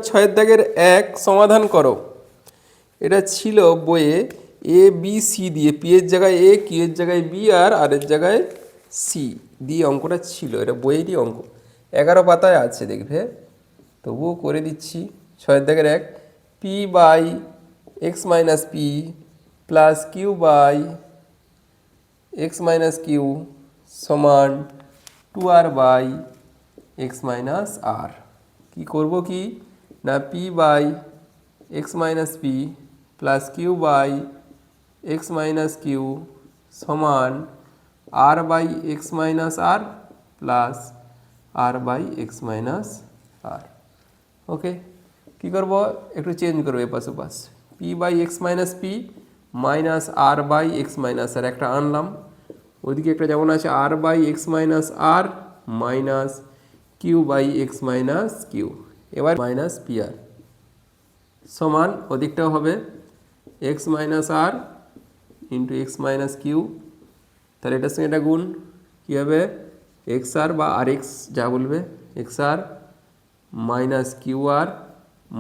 ছয়ের দাগের 1 সমাধান করো। এটা ছিল বইয়ে এ বি সি দিয়ে, পি এর জায়গায় এ, কিউ এর জায়গায় বি আর এর জায়গায় সি দিয়ে অঙ্কটা ছিল। এটা বইয়েরই অঙ্ক, 11 পাতায় আছে দেখবে, তবুও করে দিচ্ছি। ছয়ের দাগের 1, P by x minus P plus Q by x minus Q সমান 2r by x minus R. কী করবো কি না, P by x minus P plus Q by x minus Q সমান R by x minus R plus R by x minus R. Okay, কী করবো, একটু change করবো এপাশ ওপাশ। P by x minus P minus R by x minus R একটা আনলাম, ওইদিকে একটা যেমন আছে R by x minus R minus Q by x minus Q, এবার মাইনাস পি আর সমান ওদিকটাও হবে X minus R into X minus Q. তাহলে এটার সঙ্গে এটা গুণ, কী হবে এক্স আর বা আর এক্স যা বলবে, X R minus Q R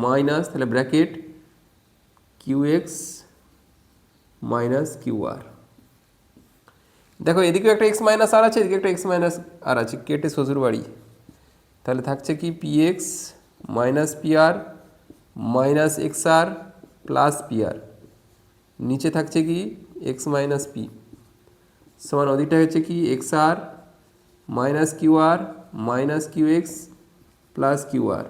minus, তাহলে bracket Q X minus Q R. দেখো এদিকেও একটা এক্স মাইনাস আর আছে, এদিকে একটা এক্স মাইনাস আর আছে, কেটে শ্বশুর বাড়ি। তাহলে থাকছে কি P x minus P R minus X আর প্লাস পি আর, নিচে থাকছে কি এক্স মাইনাস পি সমান ওদিকটা হচ্ছে কি X R minus Q R minus Q X plus Q R,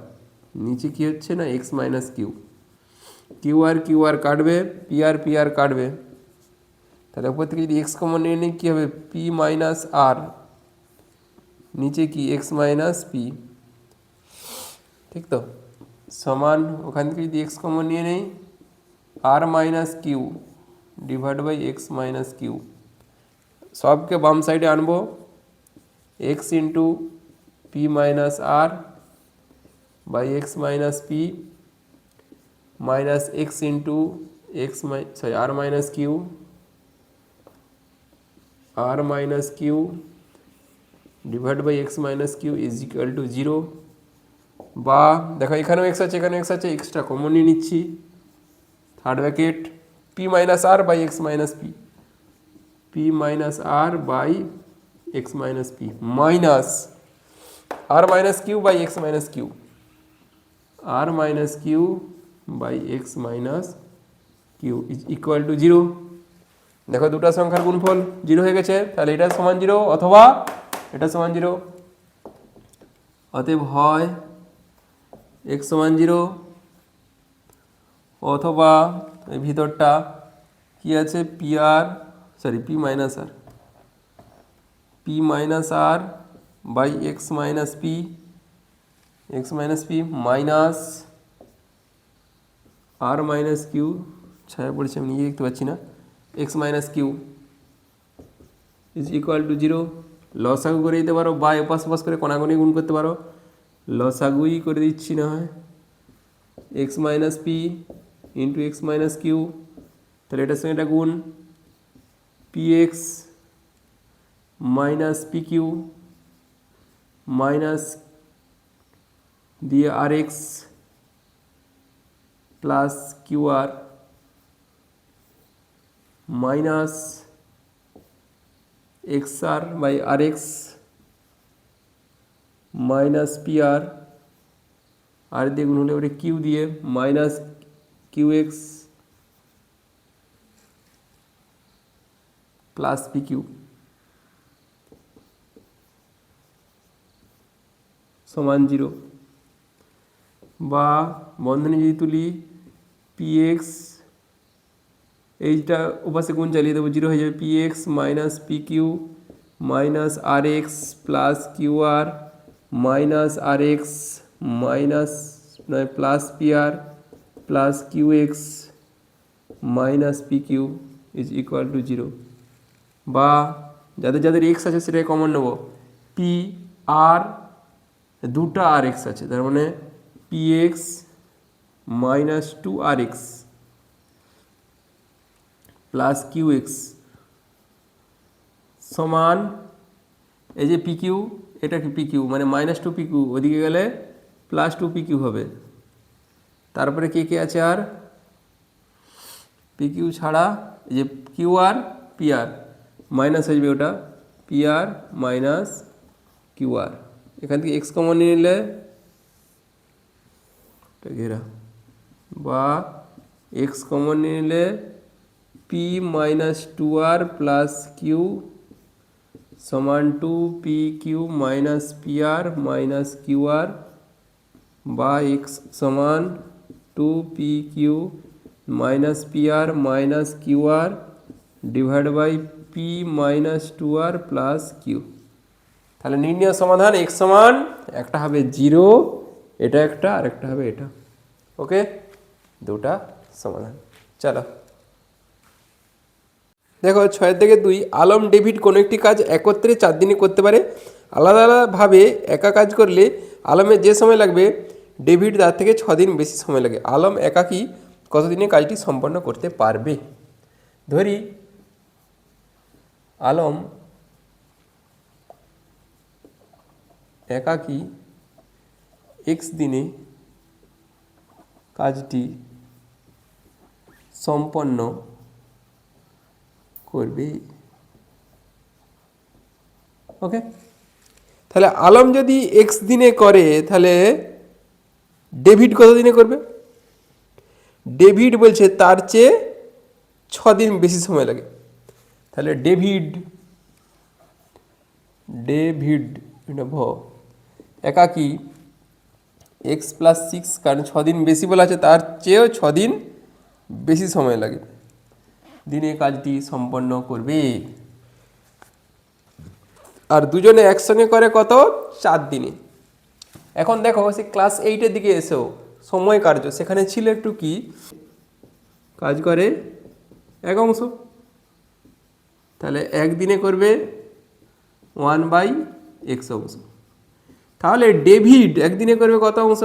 নিচে কি হচ্ছে না x minus Q. Q R কাটবে, পি আর কাটবে, তাহলে উপর থেকে যদি এক্স কমন নিয়ে নিই কী হবে পি মাইনাস আর, নিচে কি এক্স মাইনাস পি, ঠিক তো, সমান ওখান থেকে যদি এক্স কমন নিয়ে নেই R minus Q divide by x minus Q. সবকে বাম সাইডে আনবো, X into P minus R by x minus P minus X into X R minus Q, R minus Q divide by x minus Q is equal to 0। বা দেখো এখানেও x আছে, এখানেও x আছে, এক্সট্রা কমন নিয়ে নিচ্ছি, third bracket p minus R by x minus p, p minus R by x minus P minus R minus Q by x minus Q, R minus Q by x minus Q is equal to 0। দেখো দুটা সংখ্যার গুণফল 0 হয়ে গেছে, তাহলে এটা সমান 0 অথবা এটা সমান 0। অতএব হয় এক্স সমান 0 অথবা এই ভিতরটা কি আছে p minus R by x minus P minus R minus q, ছায়া পড়েছে আমি নিজে দেখতে পাচ্ছি না, x minus Q is equal to 0। লসাগু করে দিতে পারো বা এপাশ ওপাশ করে কোনাগুনি গুণ করতে পারো, লসাগুই করে দিচ্ছি না হয় X minus P into X minus Q, তাহলে এটার সঙ্গে এটা গুণ P x minus P Q minus দিয়ে R X plus Q R minus X R by R X minus P R দিয়ে গুণ হলে ওটা কিউ দিয়ে minus Q X plus P Q সমান 0। বা বন্ধনী যদি তুলি পি এক্স, এইটা ওপাশে গুণ চালিয়ে দেবো, 0 হয়ে যাবে, P x minus P Q minus R X plus Q আর মাইনাস আর এক্স মাইনাস নয় plus P R plus Q X minus P Q is equal to 0। বা যাদের যাদের এক্স আছে সেটাকে কমন নেব, পি আর দুটা আর এক্স আছে, তার মানে p x minus 2rx plus Q x সমান এই যে পি কিউ, এটা কি পি কিউ মানে মাইনাস 2 পি কিউ, ওদিকে গেলে প্লাস 2 পি কিউ হবে, তারপরে কে আছে আর পি কিউ ছাড়া এই যে Q R P R minus হয়ে যাবে, ওটা P R minus Q R. এখান থেকে এক্স কমন নিয়ে নিলে ঘেরা বা এক্স কমন নিয়ে নিলে P minus two R plus Q সমান two P Q minus P R minus Q R বা এক্স সমান two P Q minus P R minus Q R divide by P minus two R plus Q. তাহলে নির্ণয় সমাধান x সমান একটা হবে 0, এটা একটা আর একটা হবে এটা। ওকে, দুটা সমাধান। চলো দেখো 6-2 আলম ডেভিড কোনো একটি কাজ একত্রে 4 দিনে করতে পারে। আলাদা আলাদাভাবে একা কাজ করলে আলমের যে সময় লাগবে ডেভিড তার থেকে 6 দিন বেশি সময় লাগে। আলম একাকী কতদিনে কাজটি সম্পন্ন করতে পারবে? ধরি আলম একাকী এক্স দিনে কাজটি সম্পন্ন করবে। ওকে, তাহলে আলম যদি এক্স দিনে করে তাহলে ডেভিড কত দিনে করবে? ডেভিড বলছে তার চেয়ে 6 দিন বেশি সময় লাগে। তাহলে ডেভিড একাকী এক্স প্লাস 6, কারণ 6 দিন বেশি বলা আছে, তার চেয়েও 6 দিন বেশি সময় লাগে দিনে কাজটি সম্পন্ন করবে। আর দুজনে একসঙ্গে করে কত? 4 দিনে। এখন দেখো সে ক্লাস 8-এর দিকে এসেও সময় কার্য সেখানে ছিল একটু কি কাজ করে এক অংশ, তাহলে একদিনে করবে 1/x অংশ। তাহলে ডেভিড একদিনে করবে কত অংশ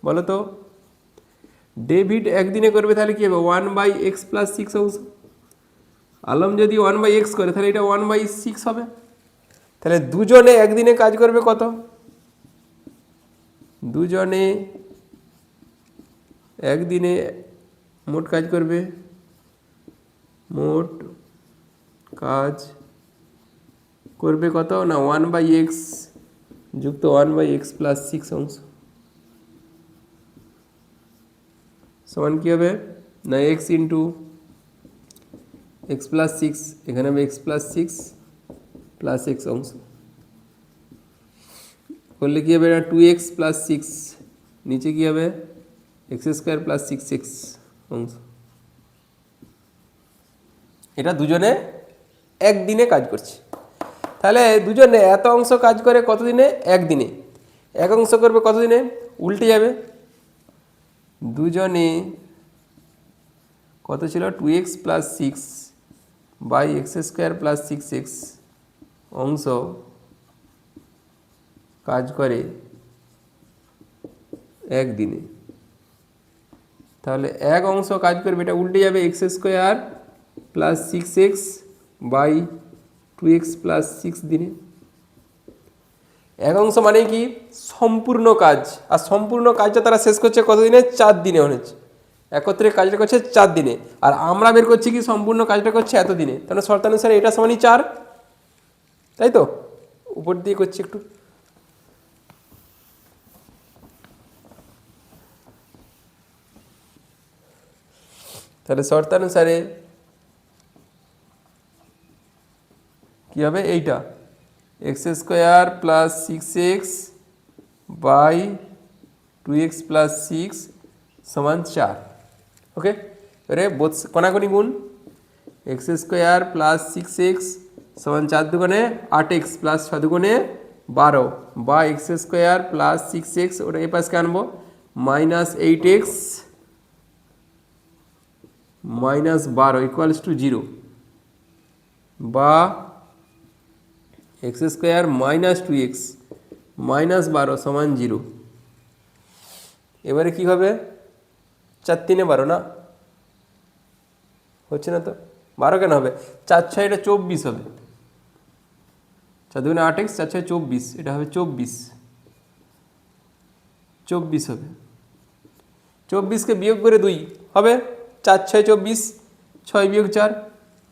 বলো তো? ডেভিড একদিনে করবে তাহলে কি হবে 1/x প্লাস 6 অংশ। আলম যদি 1/x করে তাহলে এটা 1/6 হবে। তাহলে দুজনে একদিনে কাজ করবে কত? দুজনে একদিনে মোট কাজ করবে, মোট কাজ করবে কত না 1/x যুক্ত 1/x প্লাস 6 অংশ সমান কী হবে না x ইন্টু x প্লাস 6, এখানে হবে x প্লাস 6 প্লাস x অংশ করলে কী হবে না 2x প্লাস 6, নিচে কী হবে x² প্লাস 6x অংশ। এটা দুজনে একদিনে কাজ করছে। তাহলে দুজনে এত অংশ কাজ করে কত দিনে? একদিনে। এক অংশ করবে কত দিনে? উল্টে যাবে। দুজনে কত ছিল 2x plus 6 by x² plus 6x অংশ কাজ করে একদিনে। তাহলে এক অংশ কাজ করবে, এটা উল্টে যাবে x² plus 6x by 2x plus 6 দিনে। এক অংশ মানে কি সম্পূর্ণ কাজ, আর সম্পূর্ণ কাজটা তারা শেষ করছে কত দিনে? 4 দিনে হচ্ছে। একত্রে কাজটা করছে 4 দিনে, আর আমরা বের করছি কি সম্পূর্ণ কাজটা করছে এত দিনে। তাহলে শর্তানুসারে এটা সমানই 4, তাই তো? উপর দিয়ে করছি একটু। তাহলে শর্তানুসারে কী হবে? এইটা x² plus 6x by 2x plus 6 সমান 4। ওকে, এবারে কোনাকুনি গুণ x² প্লাস 6x সমান 4 দুগুণে 8x প্লাস 6 দুগুণে 12 বা x² প্লাস 6x, ওটা এই পাশকে আনবো minus 8x minus 12 equals to 0 বা x² মাইনাস 2x মাইনাস 12 সমান 0। এবারে কী হবে? 4 3 12 না হচ্ছে না তো? 12 কেন হবে? 4 6 এটা 24 হবে। 4 দুগুণে 8x, 4 6 24, এটা হবে 24 হবে। 24কে বিয়োগ করে 2 হবে 4 6 24, 6 বিয়োগ 4,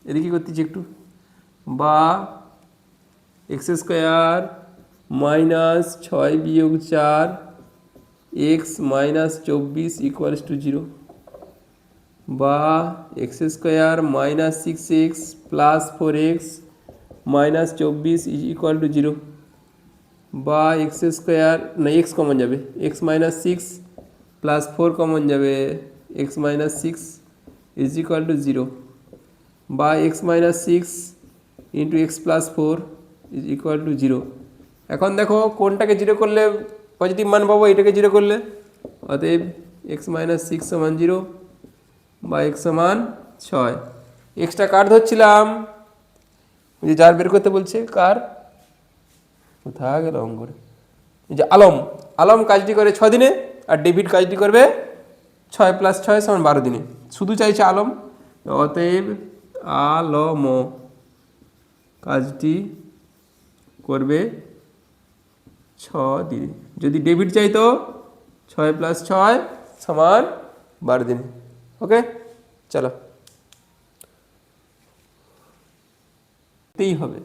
এদিকে করতেছি একটু, বা এক্স স্কোয়ার মাইনাস 6 বিয়োগ 4 এক্স মাইনাস 24 ইকুয়ালস টু 0, বা x square minus 6x plus 4x minus 24 equal to 0, বা এক্স স্কোয়ার না এক্স কমন যাবে, এক্স মাইনাস 6 প্লাস 4 কমন যাবে, x minus 6 is equal to 0, বা x minus 6 into x plus 4 is equal to 0। এখন দেখো কোনটাকে 0 করলে পজিটিভ মান পাবো, এটাকে 0 করলে, অতএব এক্স মাইনাস 6 সমান 0 বা এক্স সমান 6। এক্সট্রা কার ধরছিলাম, যে যার বের করতে বলছে, কার কোথায় গেল অঙ্গরে, এই যে আলম, আলম কাজটি করে 6 দিনে, আর ডেভিড কাজটি করবে 6 + 6 সমান 12 দিনে। শুধু চাইছে আলম, অতএব আলম কাজটি করবে 6 দিনে। যদি ডেভিড চাইতো 6 + 6 সমান 12 দিনে। ওকে, চলো হবে,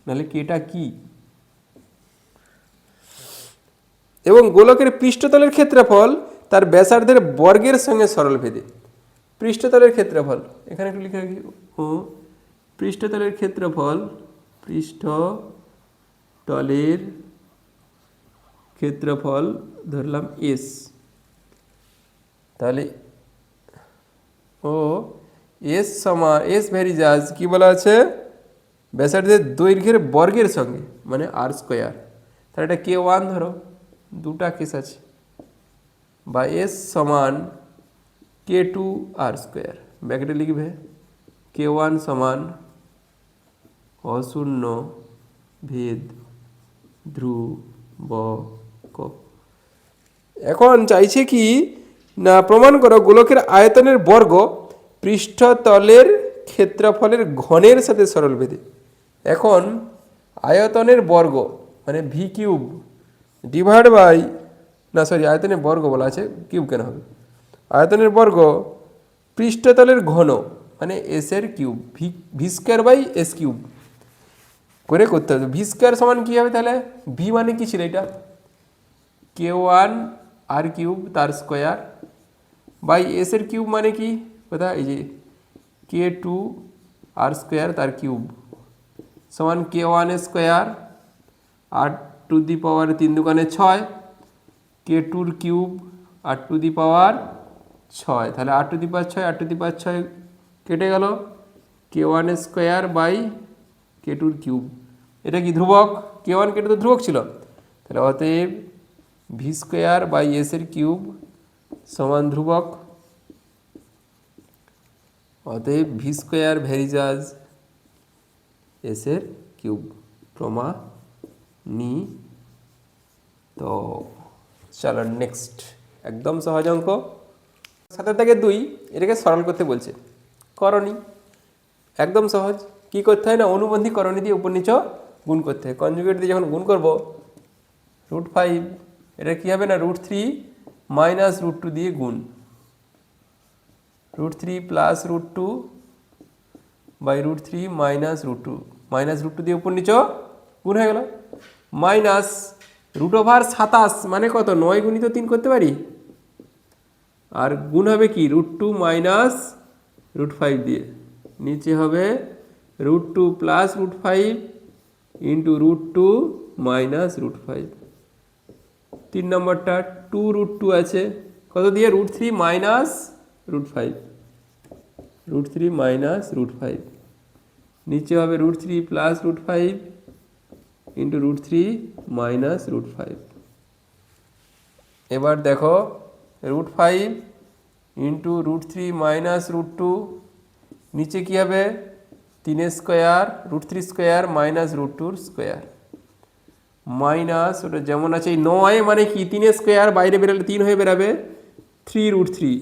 নাহলে কেটা কি। এবং গোলকের পৃষ্ঠতলের ক্ষেত্রফল তার ব্যাসার্ধের বর্গের সঙ্গে সরলভেদে। পৃষ্ঠতলের ক্ষেত্রফল এখানে একটু লিখে রাখি, ও পৃষ্ঠতলের ক্ষেত্রফল, পৃষ্ঠতলের ক্ষেত্রফল ধরলাম এস, তাহলে ও এস সমান, এস ভ্যারিজাস কি বলা আছে, ব্যাসার্ধের দৈর্ঘ্যের বর্গের সঙ্গে, মানে আর স্কোয়ার। তাহলে এটা K1 ধরো, দুটা কেস আছে, বা এস সমান K2 আর স্কোয়ার, ব্র্যাকেটে লিখবে K1 সমান অশূন্য ভেদ ধ্রুবক। এখন চাইছে কি না, প্রমাণ করো গোলকের আয়তনের বর্গ পৃষ্ঠতলের ক্ষেত্রফলের ঘনের সাথে সরলভেদে। এখন আয়তনের বর্গ মানে ভি কিউব ডিভাইড বাই, না সরি আয়তনের বর্গ বলা আছে, কিউব কেন হবে, আয়তনের বর্গ পৃষ্ঠতলের ঘন মানে এস এর cube, v square by s cube করে করতে হবে। ভি স্কোয়ার সমান কী হবে তাহলে, ভি মানে কী ছিল এটা, K1 আর কিউব তার স্কোয়ার, বাই এস এর কিউব মানে কি, কোথায়, এই যে K2 আর স্কোয়ার তার কিউব সমান K1 স্কোয়ার 8 টু দি পাওয়ার 3 দুগুণে 6, K2 কিউব 8 টু দি পাওয়ার 6, তাহলে 8 to the power 6, 8 to the পাওয়ার 6 কেটে গেল, K1 square by K2 cube. এটা কি ধ্রুবক, K1 K2 তো ধ্রুবক ছিল, তাহলে অতএব ভি স্কোয়ার বাই এস এর কিউব সমান ধ্রুবক, অতএব ভি স্কোয়ার ভ্যারিজাস এস এর কিউব প্রমাণিত। চলো নেক্সট, একদম সহজ অঙ্ক, 7-2, এটাকে সরল করতে বলছে, করণী একদম সহজ। কি করতে হয় না, অনুবন্ধী করণী দিয়ে উপর নিচ গুণ করতে হয়। কনজুগেট দিয়ে যখন গুণ করব, √5 এটা কী হবে না, √3 মাইনাস √2 দিয়ে গুণ, √3 প্লাস √2 বাই √3 মাইনাস √2, মাইনাস √2 দিয়ে উপর নিচ গুণ হয়ে গেল, মাইনাস √27 মানে কত, 9 গুণিত 3 করতে পারি, আর গুণ হবে কি √2 মাইনাস √5 দিয়ে, নিচে হবে √2 প্লাস √5 ইন্টু √2 মাইনাস √5। 3 নম্বরটা 2√2 আছে কত দিয়ে, √3 মাইনাস √5, √3 মাইনাস √5, নিচে হবে √3 প্লাস √5 ইন্টু √3 মাইনাস √5। এবার দেখো √5 ইন্টু √3 মাইনাস √2, নিচে কী হবে 3 square, √3 square minus √2 square, minus ওটা যেমন আছে, এই 9 মানে কি 3 স্কোয়ার, বাইরে বেরোলে 3 হয়ে বেরাবে, 3√3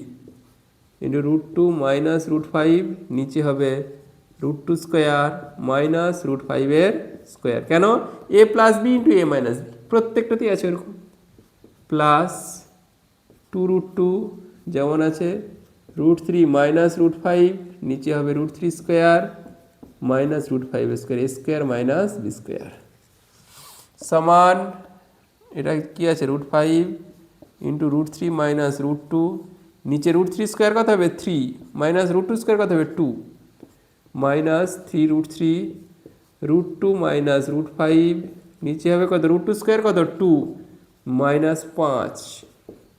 ইন্টু √2 মাইনাস √5, নিচে হবে √2 স্কোয়ার মাইনাস √5 এর স্কোয়ার। কেন, a plus B into A minus B, প্রত্যেকটাতেই আছে এরকম। প্লাস 2√2 যেমন আছে, √3 মাইনাস √5, নিচে হবে √3 স্কোয়ার মাইনাস √5 স্কোয়ার, এ স্কোয়ার মাইনাস বি স্কোয়ার সমান, এটা কি আছে √5 ইন্টু √3 মাইনাস √2, নিচে √3 স্কোয়ার কত হবে 3 মাইনাস √2 স্কোয়ার কত হবে 2 মাইনাস 3√3 √2 মাইনাস √5, নিচে হবে কত √2 স্কোয়ার কত 2 মাইনাস 5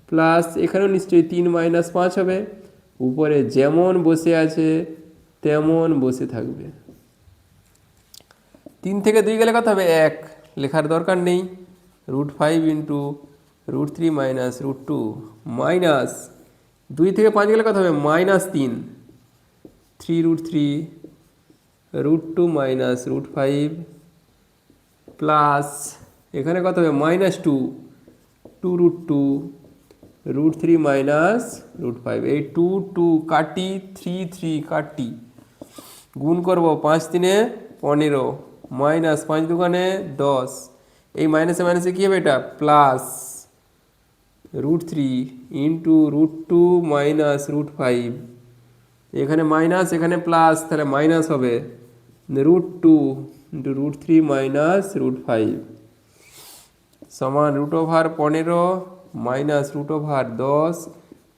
প্লাস এখানেও নিশ্চয়ই 3 মাইনাস 5 হবে, উপরে যেমন বসে আছে তেমন বসে থাকবে। 3 থেকে 2 গেলে কত হবে 1, লেখার দরকার নেই, √5 ইন্টু √3 মাইনাস √2 মাইনাস 2 থেকে 5 গেলে কত হবে মাইনাস 3, 3√3 √2 মাইনাস √5 প্লাস এখানে কত হবে মাইনাস 2, 2√2 √3 মাইনাস √5, এই 2 2 কাটি 3 3 কাটি, গুণ করব 5 3 15 মাইনাস 5 2 10, এই মাইনাসে মাইনাসে কী হবে এটা প্লাস √3 ইন্টু √2 মাইনাস √5, এখানে মাইনাস এখানে প্লাস, তাহলে মাইনাস হবে √2 ইন্টু √3 মাইনাস √5 সমান √15 minus √10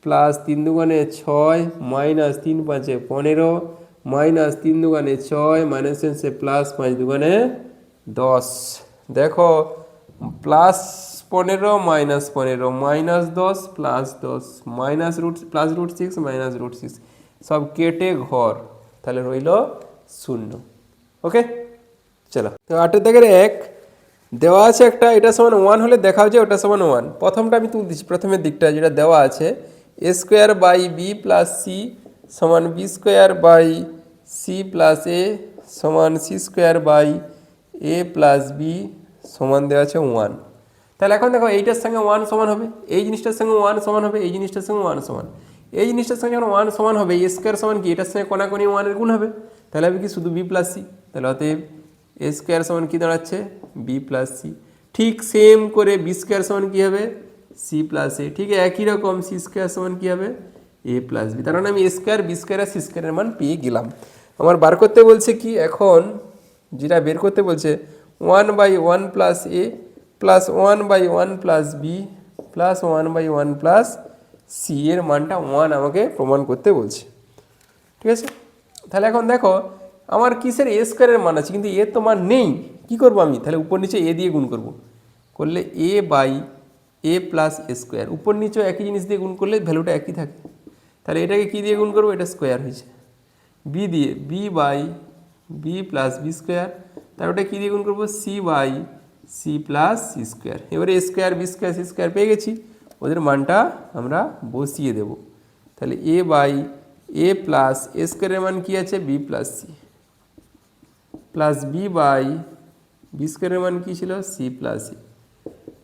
plus 3 2 6 minus 3 5 15 minus 3 2 6 minus সে প্লাস 5 2 10, দেখো plus 15 minus 15 minus 10 plus 10 minus plus √6 minus √6 সব কেটে ঘর, তাহলে রইল 0। ওকে, চলো তো 8 দাগের 1 দেওয়া আছে একটা, এটা সমান 1 হলে দেখাও যে ওটা সমান 1। প্রথমটা আমি তুলে দিচ্ছি, প্রথমের দিকটা যেটা দেওয়া আছে a square by B plus C সমান B square by C plus A সমান C square by A plus B সমান দেওয়া আছে 1। তাহলে এখন দেখো এইটার সঙ্গে 1 সমান হবে, এই জিনিসটার সঙ্গে 1 সমান হবে, এই জিনিসটার সঙ্গে 1 সমান, এই জিনিসটার সঙ্গে যখন 1 সমান হবে এ স্কোয়ার সমান কি এটার সঙ্গে কোনাকুনি 1 এর গুণ হবে, তাহলে হবে কি শুধু বি প্লাস সি, তাহলে অতএব এ স্কোয়ার সমান কী দাঁড়াচ্ছে বি প্লাস সি। ঠিক সেম করে বি স্কোয়ার সমান কী হবে সি প্লাস এ, ঠিক একই রকম সি স্কোয়ার সমান কী হবে এ প্লাস বি, তার মানে আমি এ স্কোয়ার বি স্কোয়ার আর সি স্কোয়ারের মান পেয়ে গেলাম। আমার বার করতে বলছে কি এখন, যেটা বের করতে বলছে 1/1 plus A plus 1/1 plus B plus 1/1 plus C এর মানটা 1 আমাকে প্রমাণ করতে বলছে। ঠিক আছে, তাহলে এখন দেখো আমার কিসের এ স্কোয়ারের মান আছে কিন্তু এর তো মান নেই, কী করবো আমি, তাহলে উপর নিচে এ দিয়ে গুণ করব, করলে A by A plus A square, উপর নিচেও একই জিনিস দিয়ে গুণ করলে ভ্যালুটা একই থাকে, তাহলে এটাকে কী দিয়ে গুণ করবো, এটা স্কোয়ার হয়েছে, বি দিয়ে B by B plus B square, তার ওটা কী দিয়ে গুণ করবো C by C plus C square, এবারে A square B square C square পেয়ে গেছি, ওদের মানটা আমরা বসিয়ে দেব, তাহলে এ বাই এ প্লাস এ স্কোয়ারের মান কী আছে b plus c plus b by b স্কোয়ারের মান কী ছিল c plus c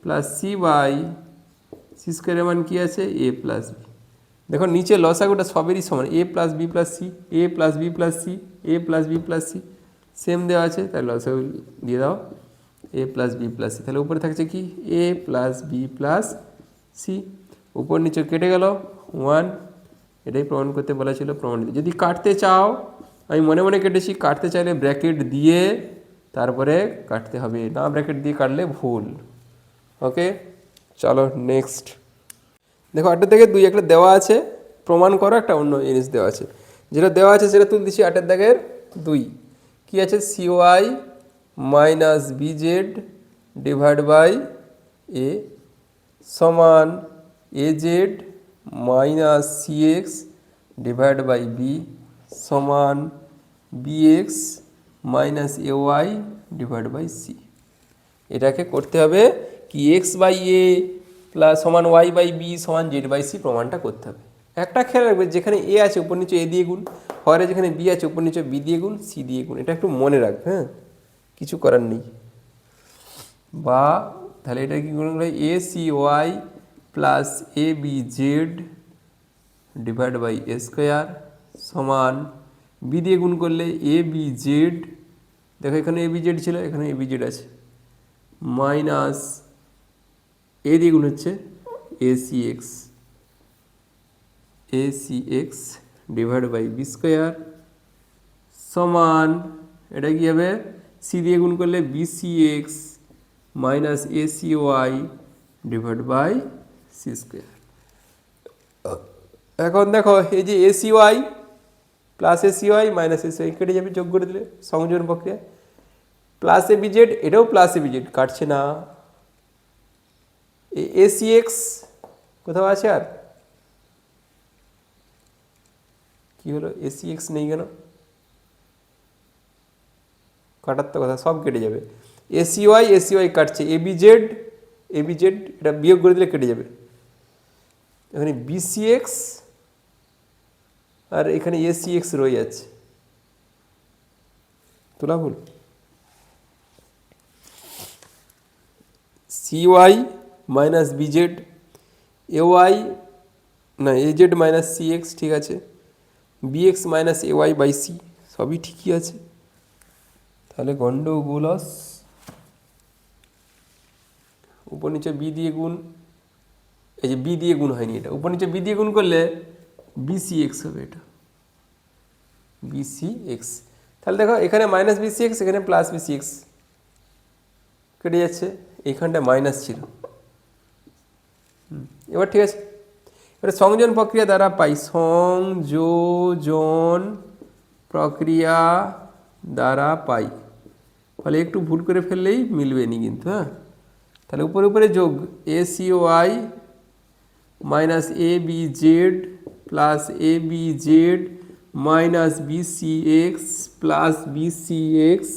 plus c by c স্কোয়ারের মান কী আছে এ প্লাস বি। দেখো নিচে লসাগুটা সবেরই সমান, A plus B plus C, A plus B plus C, A plus B plus C same দেওয়া আছে, তাহলে লসাগু দিয়ে দাও A plus B plus C, তাহলে উপরে থাকছে কি A plus B plus C, উপর নিচে কেটে গেল 1, এটাই প্রমাণ করতে বলা ছিল, প্রমাণিত। যদি কাটতে চাও, আমি মনে মনে কেটেছি, কাটতে চাইলে ব্র্যাকেট দিয়ে তারপরে কাটতে হবে, না ব্র্যাকেট দিয়ে কাটলে ভুল। ওকে, চলো নেক্সট। দেখো 8 থেকে 2 একটা দেওয়া আছে, প্রমাণ করো একটা অন্য জিনিস দেওয়া আছে, যেটা দেওয়া আছে সেটা তুল দিচ্ছি। 8 দাগের 2 কী আছে C Y minus B Z divide by এ সমান A Z minus C x divide by B সমান B x minus A Y divide by C. এটাকে করতে হবে কি এক্স বাই এ প্লাস সমান ওয়াই বাই বি সমান জেড বাই সি প্রমাণটা করতে হবে। একটা খেয়াল রাখবে, যেখানে এ আছে উপর নিচে এ দিয়ে গুণ, হরে যেখানে বি আছে উপর নিচে বি দিয়ে গুণ সি দিয়ে গুণ, এটা একটু মনে রাখবে, হ্যাঁ কিছু করার নেই। বা তাহলে এটা কি গুণ করে a c y plus a b z divide by a square সমান বি দিয়ে গুণ করলে এ বি জেড, দেখো এখানে এ বি জেড ছিল, এখানে এ বি জেড আছে, মাইনাস এ দিয়ে গুণ হচ্ছে x divide by b square সমান এটা কি হবে সি দিয়ে গুণ করলে b c x minus a c y divide by c square. এখন দেখো এই যে a c y plus a c y minus a c y কেটে যাবে যোগ করে দিলে সংযোজন প্রক্রিয়া। প্লাস এ বিজেড এটাও প্লাস এ বিজেড কাটছে না। এসি এক্স কোথাও আছে আর কি হলো এসি এক্স নেই কেন কাটার তো কথা সব কেটে যাবে। এসি ওয়াই কাটছে এবিজেড এটা বিয়োগ করে দিলে কেটে যাবে। এখানে বিসি এক্স আর এখানে এসি এক্স রয়ে যাচ্ছে তোলা ভুল। C Y minus b z a y না এজেড মাইনাস সি এক্স ঠিক আছে, b x minus A y by c সবই ঠিকই আছে। তাহলে গন্ডগোলস উপর নিচে বি দিয়ে গুণ, এই যে বি দিয়ে গুণ হয়নি এটা উপর নিচে বি দিয়ে গুণ করলে বিসি এক্স হবে এটা বিসি এক্স। তাহলে দেখো এখানে মাইনাস বিসি এক্স এখানে প্লাস বিসি এক্স কেটে যাচ্ছে এইখানটা মাইনাস ছিল। এবার ঠিক আছে এবার সংযোজন প্রক্রিয়া দ্বারা পাই সংযোজন প্রক্রিয়া দ্বারা পাই ফলে একটু ভুল করে ফেললেই মিলবে নি কিন্তু হ্যাঁ। তাহলে উপরে উপরে যোগ a c Y minus a b z plus a b z minus b c x plus b c x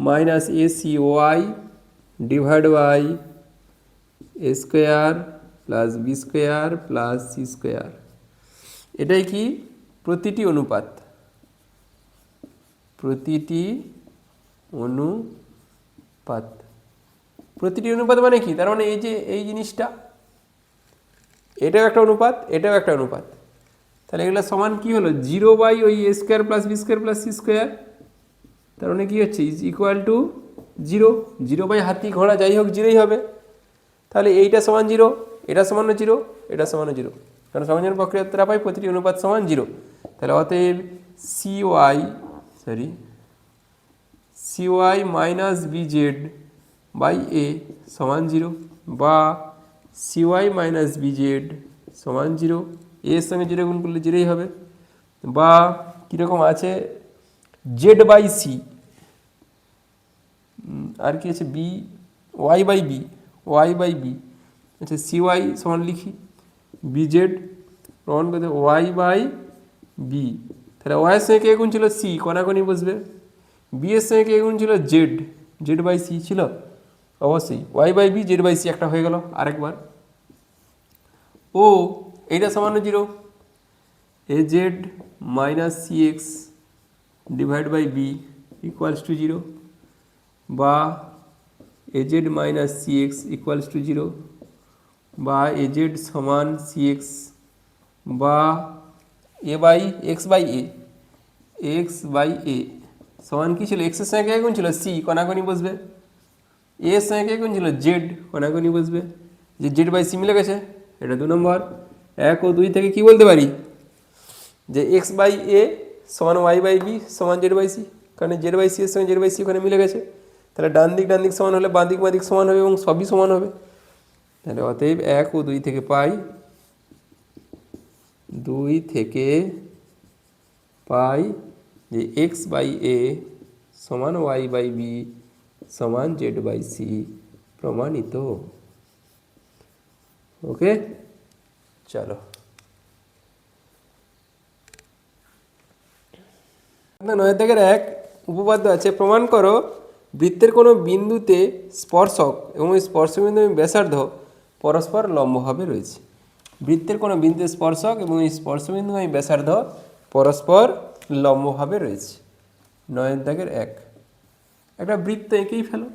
minus a c y divide by a square plus B square plus C square. এটাই কি প্রতিটি অনুপাত প্রতিটি অনুপাত মানে কি তার মানে এই যে এই জিনিসটা এটাও একটা অনুপাত এটাও একটা অনুপাত। তাহলে এগুলো সমান কি হলো 0 বাই ওই A square plus B square plus C square. তার মানে কি হচ্ছে ইজ ইকুয়াল টু 0 বাই হাতি ঘোড়া যাই হোক 0ই হবে। তাহলে এইটা সমান 0 এটা সমান 0 এটা সমান 0 কারণ সংযোজন প্রক্রিয়ার দ্বারা পাই প্রতিটি অনুপাত সমান 0। তাহলে অতএব C Y minus B Z by এ সমান 0 বা সি ওয়াই মাইনাস বিজেড সমান 0 এর সঙ্গে 0 গুণ করলে 0ই হবে। বা কীরকম আছে জেড বাই সি আর কি আছে বি ওয়াই বাই বি আচ্ছা সি ওয়াই সমান লিখি বিজেড প্রমাণ করতে ওয়াই বাই বি। তাহলে ওয়াইয়ের সঙ্গে কে গুণ ছিল সি কণাকণি বসবে, বি এর সঙ্গে কে গুণ ছিল জেড বাই সি ছিল অবশ্যই y by b z by c একটা হয়ে গেল আরেকবার। ও এইটা সমান 0 a Z minus C x divide by b equals to 0 বা a Z minus C x equals to 0 বা এ জেড সমান সি এক্স বা এ বাই এক্স বাই এ সমান কী ছিল এক্সের সঙ্গে কে গুণ ছিল সি কণাকণি বসবে, এর সঙ্গে কে গুণ ছিল জেড কণাকণি বসবে যে জেড বাই সি মিলে গেছে এটা 2 নম্বর। 1 ও 2 থেকে কি বলতে পারি যে এক্স বাই এ সমান ওয়াই বাই বি সমান জেড বাই সি কারণ জেড বাই সি এর সঙ্গে জেড বাই সি ওখানে মিলে গেছে। তাহলে ডান দিক সমান হলে বাঁ দিক সমান হবে এবং সবই সমান হবে। তাহলে অতএব 1 ও 2 থেকে পাই 2 থেকে পাই যে এক্স বাই এ সমান ওয়াই বাই বি সমান জেড বাই সি প্রমাণিত। ওকে চলো 9 থেকে 1 উপপাদ্য আছে প্রমাণ করো বৃত্তের কোনো বিন্দুতে স্পর্শক এবং ওই স্পর্শবিন্দু এবং ব্যাসার্ধ পরস্পর লম্বভাবে রয়েছে। বৃত্তের কোনো বিন্দুতে স্পর্শক এবং এই স্পর্শবিন্দু এবং ব্যাসার্ধ পরস্পর লম্বভাবে রয়েছে। 9 দাগের 1 একটা বৃত্ত এঁকেই ফেলো।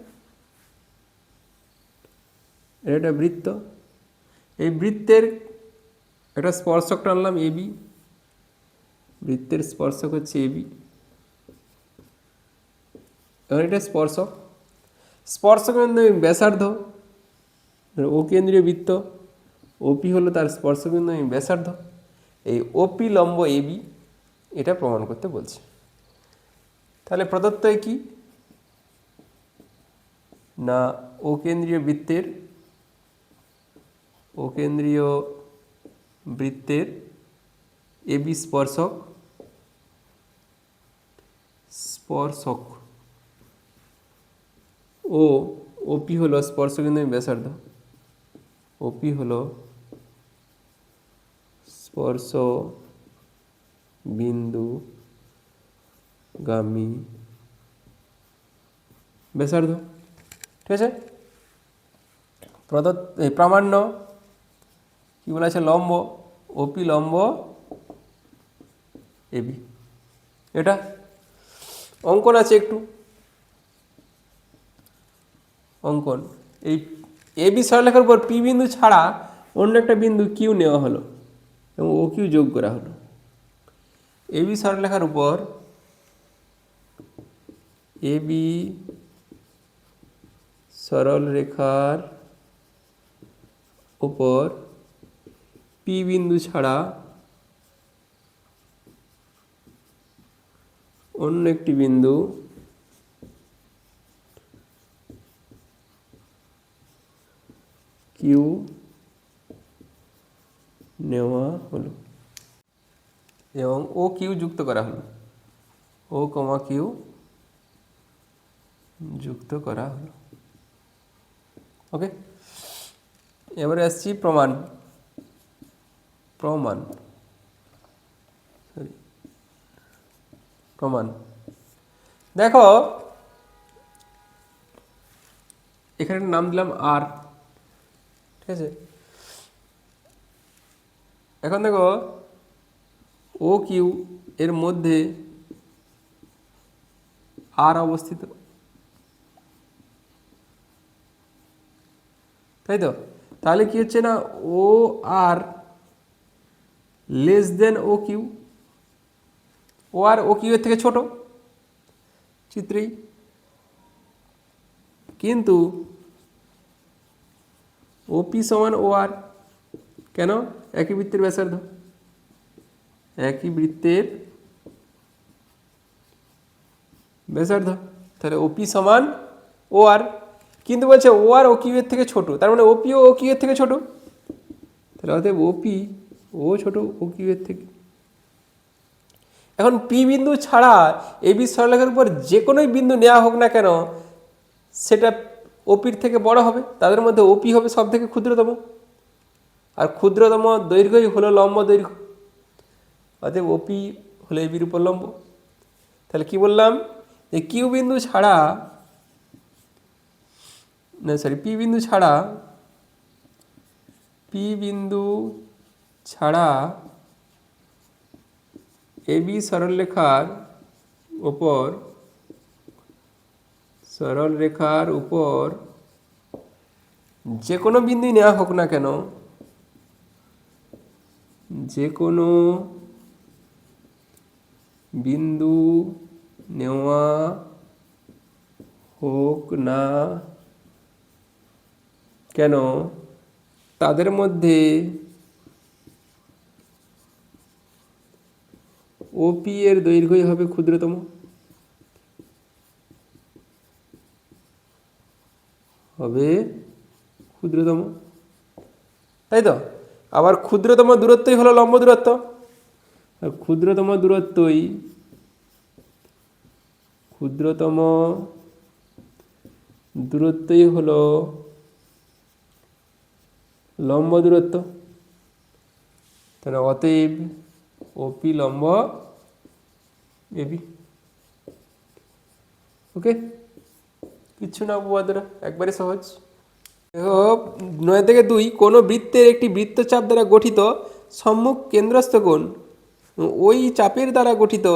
এটা একটা বৃত্ত, এই বৃত্তের একটা স্পর্শক টানলাম এবি, বৃত্তের স্পর্শক হচ্ছে এবি। এবার এটা স্পর্শক বিন্দু ব্যাসার্ধ ও কেন্দ্রীয় বৃত্ত, ওপি হলো তার স্পর্শবিন্দু ব্যাসার্ধ, এই ওপি লম্ব এবি, এটা প্রমাণ করতে বলছে। তাহলে প্রদত্ত কি না, ও কেন্দ্রীয় বৃত্তের এবি স্পর্শক ও ওপি হলো স্পর্শবিন্দু ব্যাসার্ধ, ওপি হলো স্পর্শ বিন্দু গামী ব্যাসার্ধ। ঠিক আছে, প্রামাণ্য কি বলা আছে, লম্ব, ওপি লম্ব এবি। এটা অঙ্কন আছে একটু, অঙ্কন এই এবি সরলরেখার উপর পি বিন্দু ছাড়া অন্য একটা বিন্দু কিউ নেওয়া হলো এবং ও কিউ যোগ করা হলো। এবি সরলরেখার উপর এবি সরলরেখার উপর পি বিন্দু ছাড়া অন্য একটি বিন্দু কিউ নেওয়া হলো এবং ও কিউ যুক্ত করা হলো, ও কমা কিউ যুক্ত করা হলো। ওকে, এবারে আসছি প্রমাণ। দেখো এখানে নাম দিলাম আর। ঠিক আছে, এখন দেখো ও কিউ এর মধ্যে আর অবস্থিত, তাই তো? তাহলে কি হচ্ছে না, ও আর লেস দেন ও কিউ, ও আর ও কিউ এর থেকে ছোট চিত্রেই, কিন্তু ওপি সমান ও আর, কেন? একই বৃত্তের ব্যাসার্ধ, একই বৃত্তের ব্যাসার্ধ, তাহলে ওপি সমান ও আর, কিন্তু বলছে ও আর ও কিউ এর থেকে ছোট, তার মানে ওপি ও কিউ এর থেকে ছোট, তাহলে অতএব ওপি ও ছোট ও কিউ এর থেকে। এখন পি বিন্দু ছাড়া এবি সরলরেখার উপর যে কোনো বিন্দু নেওয়া হোক না কেন সেটা ওপির থেকে বড় হবে, তাদের মধ্যে ওপি হবে সব থেকে ক্ষুদ্রতম, আর ক্ষুদ্রতম দৈর্ঘ্যই হলো লম্ব দৈর্ঘ্য, অতএব ওপি হলো এবির উপর লম্ব। তাহলে কি বললাম, যে কিউ বিন্দু ছাড়া না সরি পি বিন্দু ছাড়া এবি সরলরেখার উপর যে কোনো বিন্দু নেওয়া হোক না কেন, যে কোনো বিন্দু নেওয়া হোক না কেন তাদের মধ্যে ওপি এর দৈর্ঘ্যই হবে ক্ষুদ্রতম, তাই তো? আবার ক্ষুদ্রতম দূরত্বই হলো লম্ব দূরত্ব, ক্ষুদ্রতম দূরত্বই হলো লম্ব দূরত্ব, তাহলে অতএব ওপি লম্ব এবি। ওকে, কিচ্ছু না উপপাদ্যটা একবারে সহজ। 9-2 কোনো বৃত্তের একটি বৃত্তচাপ দ্বারা গঠিত সম্মুখ কেন্দ্রস্থ কোণ ওই চাপের দ্বারা গঠিত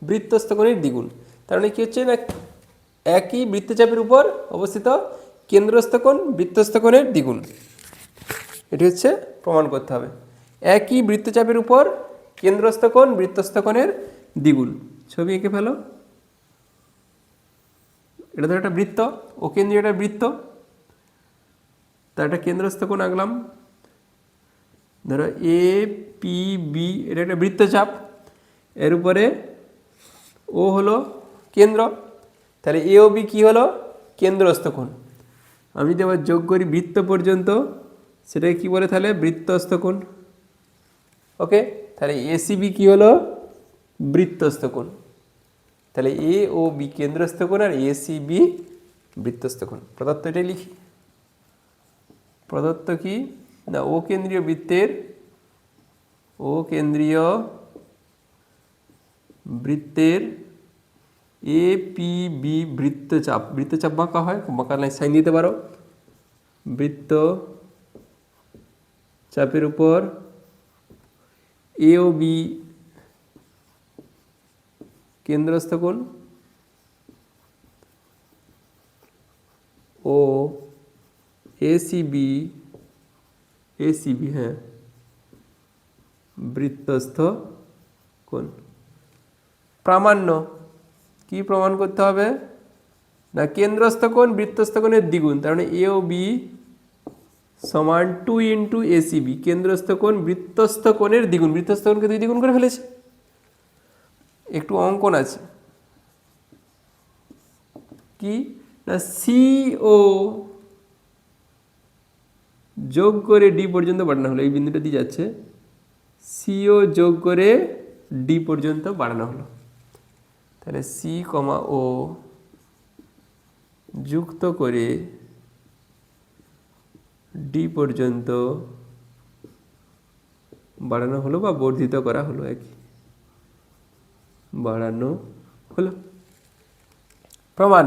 বৃত্তস্থ কোণের দ্বিগুণ। তার মানে কি হচ্ছে না, একই বৃত্তচাপের উপর অবস্থিত কেন্দ্রস্থ কোণ বৃত্তস্থ কোণের দ্বিগুণ, এটি হচ্ছে প্রমাণ করতে হবে। একই বৃত্তচাপের উপর কেন্দ্রস্থ কোণ বৃত্তস্থ কোণের দ্বিগুণ। ছবি এঁকে ফেলো। এটা ধর একটা বৃত্ত, ও কেন্দ্রীয় একটা বৃত্ত, তা একটা কেন্দ্রস্থ কোণ আঁকলাম, ধরো এ পি বি, এটা একটা বৃত্তচাপ, এর উপরে ও হলো কেন্দ্র, তাহলে এ ও বি কী হলো, কেন্দ্রস্থ কোণ। আমি যদি আবার যোগ করি বৃত্ত পর্যন্ত, সেটাকে কী বলে তাহলে, বৃত্তস্থ কোণ। ওকে, তাহলে এসিবি কী হলো, বৃত্তস্থ কোণ। তাহলে এ ও বি কেন্দ্রস্থ কোণ আর এসিবি বৃত্তস্থ কোণ। প্রদত্ত এটাই লিখি। প্রদত্ত কি না, ও কেন্দ্রীয় বৃত্তের, ও কেন্দ্রীয় বৃত্তের এ পি বি বৃত্তচাপ, বৃত্তচাপ বাঁকা হয়, বাঁকা লাইন সাইন দিতে পারো, বৃত্ত চাপের উপর এ ও বি কেন্দ্রস্থ কোণ ও এসিবি, এসিবি হ্যাঁ বৃত্তস্থ কোণ। প্রামাণ্য কি প্রমাণ করতে হবে না, কেন্দ্রস্থ কোণ বৃত্তস্থ কোণের দ্বিগুণ, তার মানে এ ও বি সমান 2 ইন্টু এসিবি, কেন্দ্রস্থ কোণ বৃত্তস্থ কোণের দ্বিগুণ, বৃত্তস্থ কোণকে 2 দ্বিগুণ করে ফেলেছে। একটু অঙ্কন আছে কি না, সিও যোগ করে ডি পর্যন্ত বাড়ানো হলো, এই বিন্দুটা দিয়ে যাচ্ছে, সিও যোগ করে ডি পর্যন্ত বাড়ানো হলো। তাহলে সি কমা ও যুক্ত করে ডি পর্যন্ত বাড়ানো হলো বা বর্ধিত করা হলো, একই বাড়ানো হলো। প্রমাণ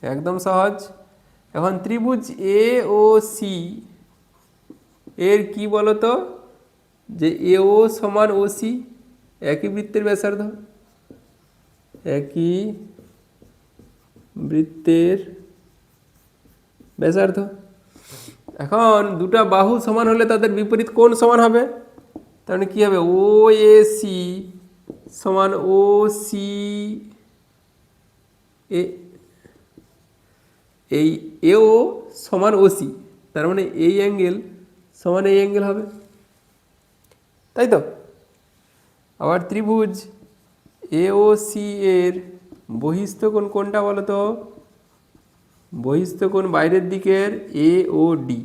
একদম সহজ। এখন ত্রিভুজ এ ও সি এর কি বলতো, যে এ ও সমান ও সি, একই বৃত্তের ব্যাসার্ধ, একই বৃত্তের ব্যাসার্ধ। এখন দুটা বাহু সমান হলে তাদের বিপরীত কোণ সমান হবে, তার মানে কী হবে, ও এ সি সমান ও সি এ, এই এও সমান ও সি, তার মানে এই অ্যাঙ্গেল সমান এই অ্যাঙ্গেল হবে, তাই তো। আবার ত্রিভুজ এ ও সি এর বহিস্থ কোণ কোনটা বলো তো, বহিস্থ কোণ বাইরের দিকের এ ও ডি,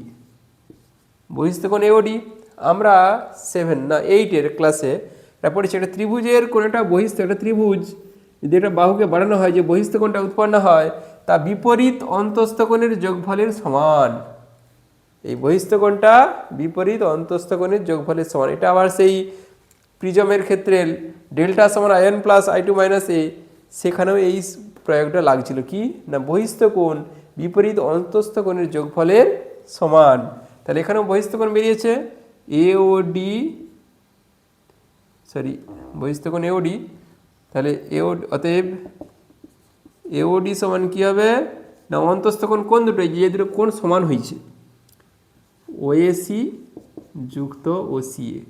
বহিস্থ কোণ এ ও ডি। আমরা 7 না 8-এর ক্লাসে এটা পড়েছি, একটা ত্রিভুজের কোণটা বহিস্থ, একটা ত্রিভুজ যদি একটা বাহুকে বাড়ানো হয়, যে বহিস্থ কোণটা উৎপন্ন হয় তা বিপরীত অন্তস্থ কোণের যোগফলের সমান। এই বহিস্থ কোণটা বিপরীত অন্তস্থ কোণের যোগফলের সমান। এটা আবার সেই প্রিজমের ক্ষেত্রে ডেল্টা সমান আয়ন প্লাস I2 মাইনাস এ, সেখানেও এই প্রয়োগটা লাগছিল কি না, বহিস্থ কোণ বিপরীত অন্তস্থ কোণের যোগফলের সমান। তাহলে এখানেও বহিস্থ কোণ বেরিয়েছে এ ও ডি, সরি বহিস্থ কোণ এ ও ডি, তাহলে অতএব এ ও ডি সমান কী হবে না, অন্তস্থ কোণ কোন দুটো, যে দুটো কোণ সমান হয়েছে, ওএসি যুক্ত ওসিএ।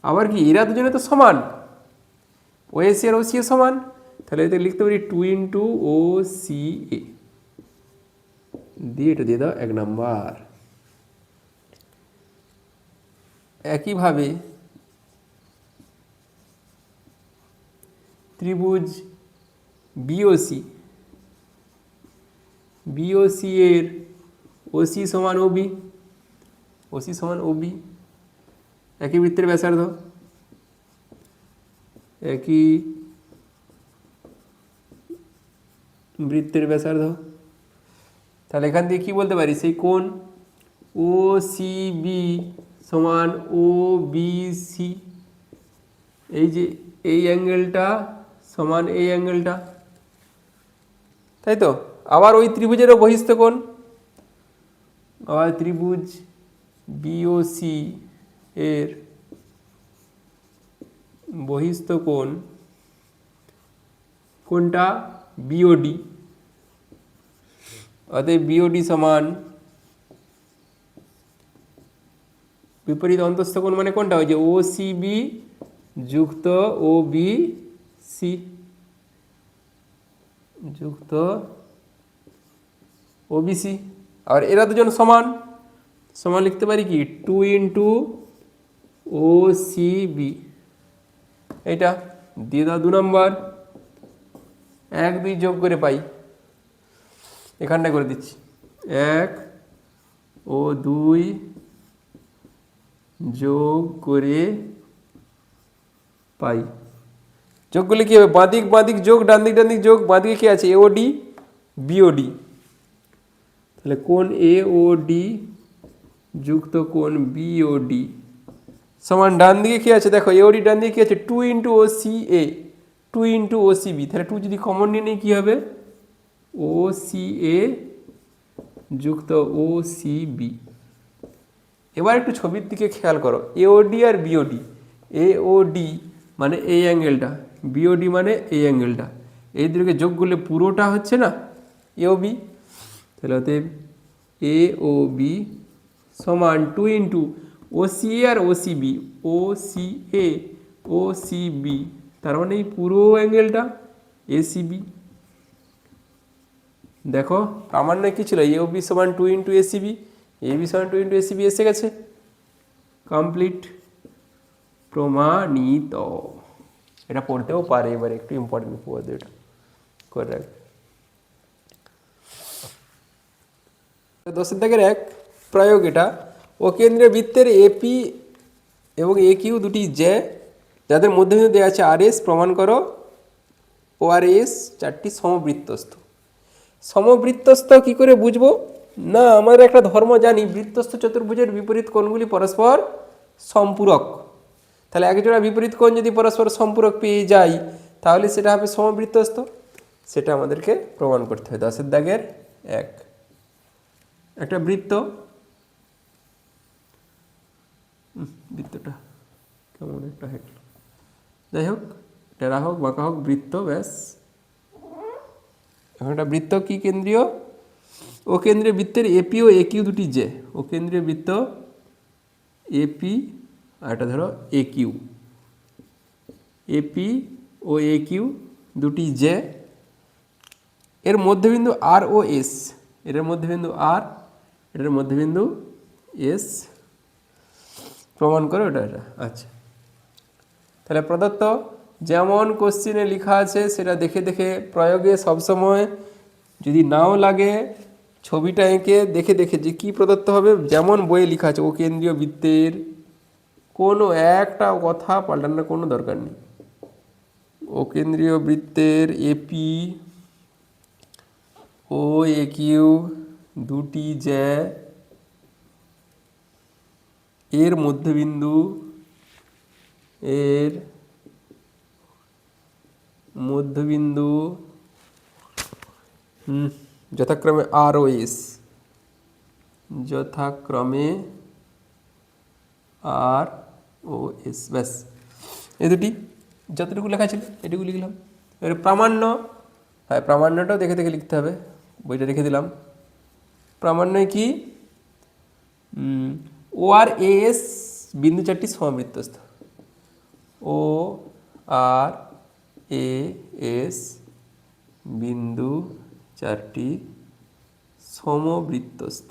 আবার কি এরা দুজনে তো সমান, ওএসি আর ওসিএ সমান, তাহলে এতে লিখতে পারি 2 ইন্টু ও সি এ দিয়ে এটা দিয়ে দাও 1 নাম্বার। একইভাবে ত্রিভুজ বিওসি, বিওসি এর ওসি সমান ওবি, ওসি সমান ওবি, একই বৃত্তের ব্যাসার্ধ, একই বৃত্তের ব্যাসার্ধ। তাহলে এখান থেকে কী বলতে পারি, সেই কোণ ও সি বি সমান ও বি সি, এই যে এই অ্যাঙ্গেলটা সমান এই অ্যাঙ্গেলটা, তাই তো। আবার ওই ত্রিভুজেরও বহিস্থ কোণ, আবার ত্রিভুজ বিওসি এর বহিস্থ কোণ কোনটা, বিওডি, অতএব বিওডি সমান বিপরীত অন্তস্থ কোণ মানে কোনটা, ওই যে ও সি বি যুক্ত ও বি সি যুক্ত ওবিসি। আর এরা দুজন সমান, সমান লিখতে পারি কি 2 ইন্টু ও সি বি, এইটা দিয়ে দাও 2 নম্বর। 1 2 যোগ করে পাই, এখানটা করে দিচ্ছি 1 ও 2 যোগ করে পাই। যোগ করলে কী হবে, বাঁদিক বাঁদিক যোগ ডান দিক যোগ, বাঁদিকে কী আছে এওডি বিওডি, তাহলে কোণ এওডি যুক্ত কোণ বিওডি সমান ডান দিকে কী আছে দেখো, এওডি ডান দিকে কী আছে 2 ইন্টু ও সি এ 2 ইন্টু ও সি বি, তাহলে 2 যদি কমন নিয়ে নিই কী হবে ও সি এ যুক্ত ও সি বি। এবার একটু ছবির দিকে খেয়াল করো, এওডি আর বিওডি, এওডি মানে এই অ্যাঙ্গেলটা, বিওডি মানে এই অ্যাঙ্গেলটা, এই দুটোকে যোগ করলে পুরোটা হচ্ছে না এওবি, তাহলে অতএব এ ও বি সমান 2 ইন্টু ও সি এ আর ও সি বি, ও সি এ ও সি বি, তার মানে এই পুরো অ্যাঙ্গেলটা এসিবি। দেখো প্রামাণ্য কী ছিল, এওবি সমান 2 ইন্টু এসিবি, এবি সমান 2 ইন্টু এসিবি এসে গেছে, কমপ্লিট, প্রমাণিত। এটা পড়তেও পারে, এবার একটু ইম্পর্টেন্ট পড়বে, এটা করে রাখবে। 10 দাগের 1 প্রয়োগ, এটা ও কেন্দ্রীয় বৃত্তের এপি এবং এ কিউ দুটি যে যাদের মধ্যবিন্দু দেওয়া আছে আর এস প্রমাণ করো, ও আর এস চারটি সমবৃত্তস্থ। সমবৃত্তস্থ কি করে বুঝবো না, আমাদের একটা ধর্ম জানি, বৃত্তস্থ চতুর্ভুজের বিপরীত কোণগুলি পরস্পর সম্পূরক, তাহলে একজোড়া বিপরীত কোণ যদি পরস্পর সম্পূরক পেয়ে যাই তাহলে সেটা হবে সমবৃত্তস্থ, সেটা আমাদেরকে প্রমাণ করতে হবে। 10 দাগের 1 একটা বৃত্ত, বৃত্তটা কেমন একটা হেঁটল, যাই হোক টেরা হোক বাঁকা হোক বৃত্ত, ব্যাস। এখন একটা বৃত্ত কি কেন্দ্রীয়, ও কেন্দ্রীয় বৃত্তের এপি ও এ কিউ দুটি যে, ও কেন্দ্রীয় বৃত্ত এপি আর এটা ধরো এ কিউ, এপি ও এ কিউ দুটি যে, এর মধ্যবিন্দু আর ও এস, এটার মধ্যবিন্দু আর, এটার মধ্যবিন্দু এস, প্রমাণ করো এটা এটা। আচ্ছা, তাহলে প্রদত্ত যেমন কোশ্চিনে লেখা আছে সেটা দেখে দেখে প্রয়োগে সবসময়, যদি নাও লাগে ছবিটা এঁকে দেখে দেখে যে কী প্রদত্ত হবে, যেমন বইয়ে লেখা আছে ও কেন্দ্রীয় বৃত্তের, কোনো একটা কথা পাল্টানোর কোনো দরকার নেই। ও কেন্দ্রীয় বৃত্তের এপি ও এ কিউ দুটি যে, এর মধ্যবিন্দু, এর মধ্যবিন্দু যথাক্রমে আর ও এস, যথাক্রমে আর ও এস, ব্যাস এই দুটি যতটুকু লেখা ছিল এটুকু লিখলাম। এবার প্রামাণ্য, হ্যাঁ প্রামাণ্যটাও দেখে দেখে লিখতে হবে, বইটা রেখে দিলাম। প্রামাণ্য কি, ও আর এস বিন্দু চারটি সমবৃত্তস্থ, ও আর এ এস বিন্দু চারটি সমবৃত্তস্থ।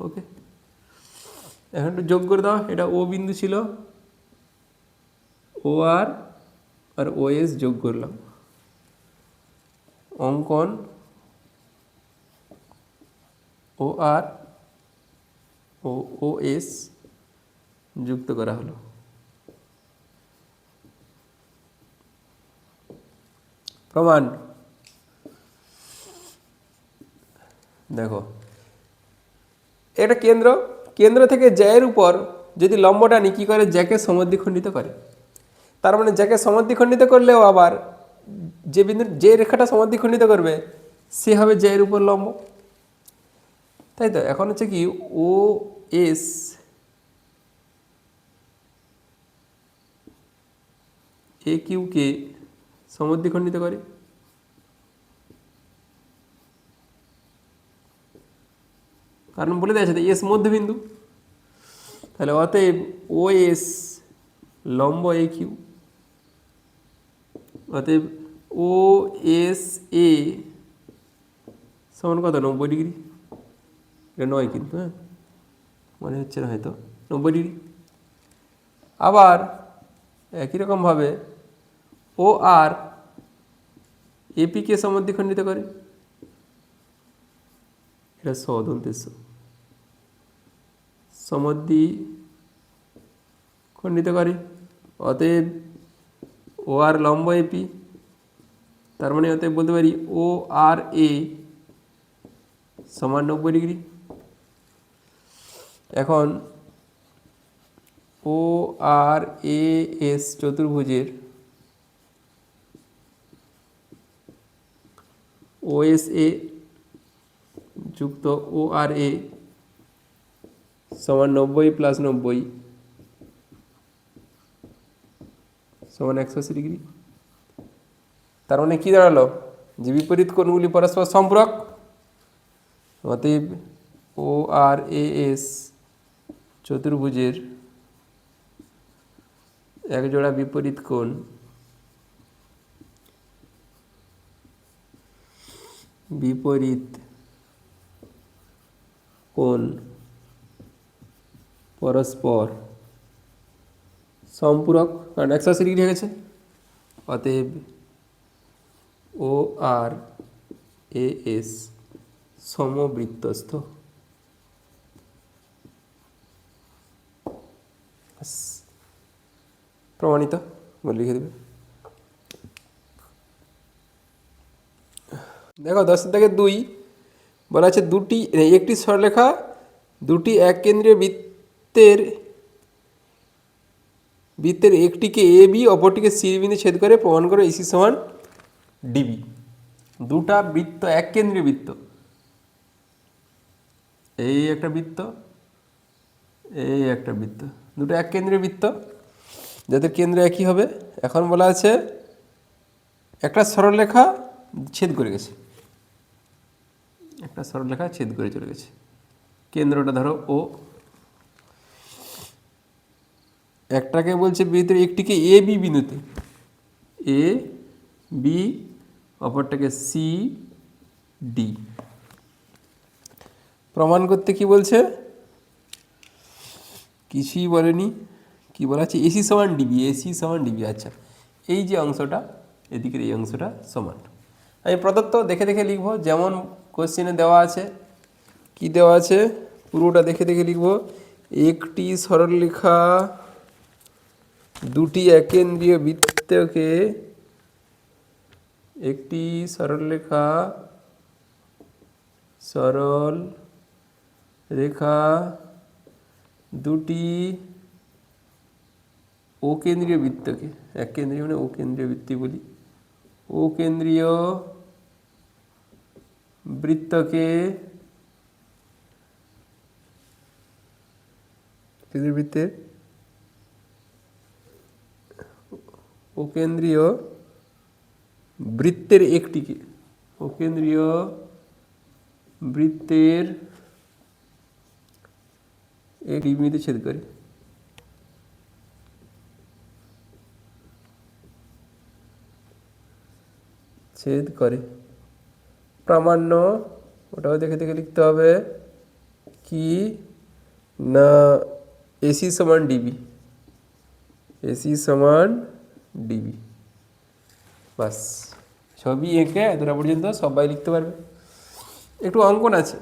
ওকে, এখন একটু যোগ করে দাও, এটা ও বিন্দু ছিল, ও আর ও এস যোগ করলাম, অঙ্কন ও আর ও এস যুক্ত করা হলো। প্রমাণ দেখো, এটা কেন্দ্র, কেন্দ্র থেকে জ্যায়ের উপর যদি লম্বটা নি কি করে, জ্যাকে সমদ্বিখণ্ডিত করে, তার মানে জ্যাকে সমদ্বিখণ্ডিত করলেও আবার যে বিন্দু যে রেখাটা সমদ্বিখণ্ডিত করবে সে হবে জ্যায়ের উপর লম্ব, তাই তো। এখন হচ্ছে কি ও এস এ কিউকে সমদ্বিখণ্ডিত করে, কারণ বলে দেওয়া আছে এস মধ্যবিন্দু, তাহলে অতএব ও এস লম্ব এ কিউ, অতএব ও এস এ সমান কত 90 ডিগ্রি, এটা নয় কিন্তু, হ্যাঁ মনে হচ্ছে না হয়তো 90 ডিগ্রি। আবার একই রকমভাবে ও আর এপিকে সমদ্বিখণ্ডিত করে, এটা সদন্তেশ সমদ্বিখণ্ডিত করে। অতএব ও আর লম্ব এপি, তার মানে অতএব বলতে পারি ও আর এ সমান 90 ডিগ্রি। এখন ও আর এ এস চতুর্ভুজের ও এস এ যুক্ত ও আর এ সমান 90 + 90 সমান 180 ডিগ্রি। তার মানে কি দাঁড়ালো, যে বিপরীত কোণগুলি পরস্পর সম্পূরক। অতএব ও আর এ এস চতুর্ভুজের একজোড়া বিপরীত কোণ পরস্পর সম্পূরক, কারণ 180 ডিগ্রি হয়ে গেছে। অতএব ও আর এ এস সমবৃত্তস্থ। প্রমাণিত বলে লিখে দেবে। দেখো 10-2 বলা আছে একটি সরলরেখা দুটি এক কেন্দ্রীয় বৃত্তের একটিকে এ বি অপরটিকে সি বিন্দু ছেদ করে প্রমাণ করে এসি সমান ডিবি। দুটা বৃত্ত, এক কেন্দ্রীয় বৃত্ত, এই একটা বৃত্ত, এই একটা বৃত্ত, দুটো এক কেন্দ্রীয় বৃত্ত যাদের কেন্দ্র একই হবে। এখন বলা আছে একটা সরলরেখা ছেদ করে গেছে, একটা সরলরেখা ছেদ করে চলে গেছে, কেন্দ্রটা ধরো ও। একটাকে বলছে বৃত্তের একটিকে এ বি বিন্দুতে, এ বি, অপরটাকে সি ডি। প্রমাণ করতে কি বলছে, কিছুই বলেনি। কি বলা আছে, এসি সমান ডিবি, এসি সমান ডিবি। আচ্ছা, এই যে অংশটা, এদিকের এই অংশটা সমান। আমি প্রদত্ত দেখে দেখে লিখব, যেমন কোশ্চেনে দেওয়া আছে। কি দেওয়া আছে পুরোটা দেখে দেখে লিখব। একটি সরলরেখা দুটি একেন্দ্রীয় বৃত্তকে, একটি সরলরেখা দুটি ও কেন্দ্রীয় বৃত্তকে, এক কেন্দ্রীয় মানে ও কেন্দ্রীয় বৃত্তি বলি, ও কেন্দ্রীয় বৃত্তকে বৃত্তের ও কেন্দ্রীয় বৃত্তের একটিকে, ও কেন্দ্রীয় বৃত্তের একটি বিন্দুতে ছেদ করে। ছেদ করে প্রামাণ্য, ওটাও দেখে দেখে লিখতে হবে। কি না, এসি সমান ডিবি, এসি সমান ডিবি। বাস, ছবি এঁকে এতটা পর্যন্ত সবাই লিখতে পারবে। একটু অঙ্কন আছে,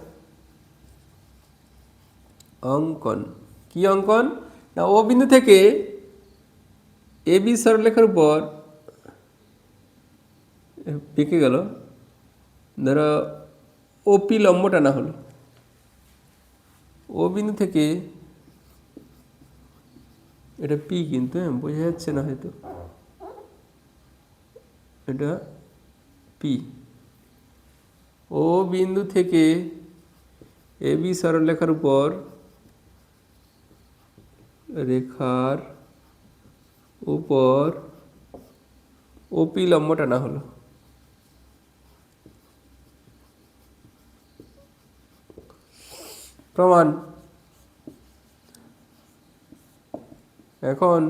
অঙ্কন। কি অঙ্কন না, ও বিন্দু থেকে এ বি সরলরেখার উপর পেকে গেল, ধরো ওপি লম্ব টানা হলো। ও বিন্দু থেকে, এটা পি কিন্তু, হ্যাঁ বোঝা যাচ্ছে না হয়তো, এটা পি। ও বিন্দু থেকে এ বি সরলরেখার উপর ওপি লম্ব টানা হলো। প্রমাণ। এখন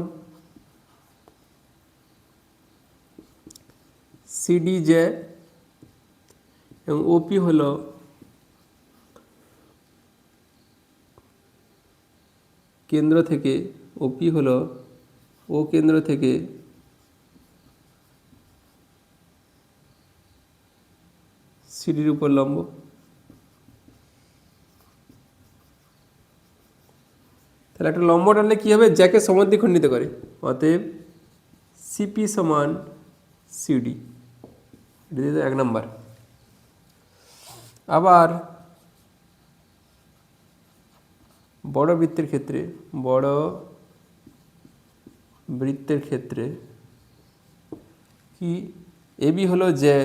সিডি যে এবং ওপি হলো কেন্দ্র থেকে, ওপি হলো ও কেন্দ্র থেকে সিডির উপর লম্ব। তাহলে একটা লম্ব টানলে কী হবে, যাকে সমদ্বিখণ্ডিত করে। অতএব সিপি সমান সিডি, এটা 1 নম্বর। আবার বড় বৃত্তের ক্ষেত্রে কি এবি হলো যে,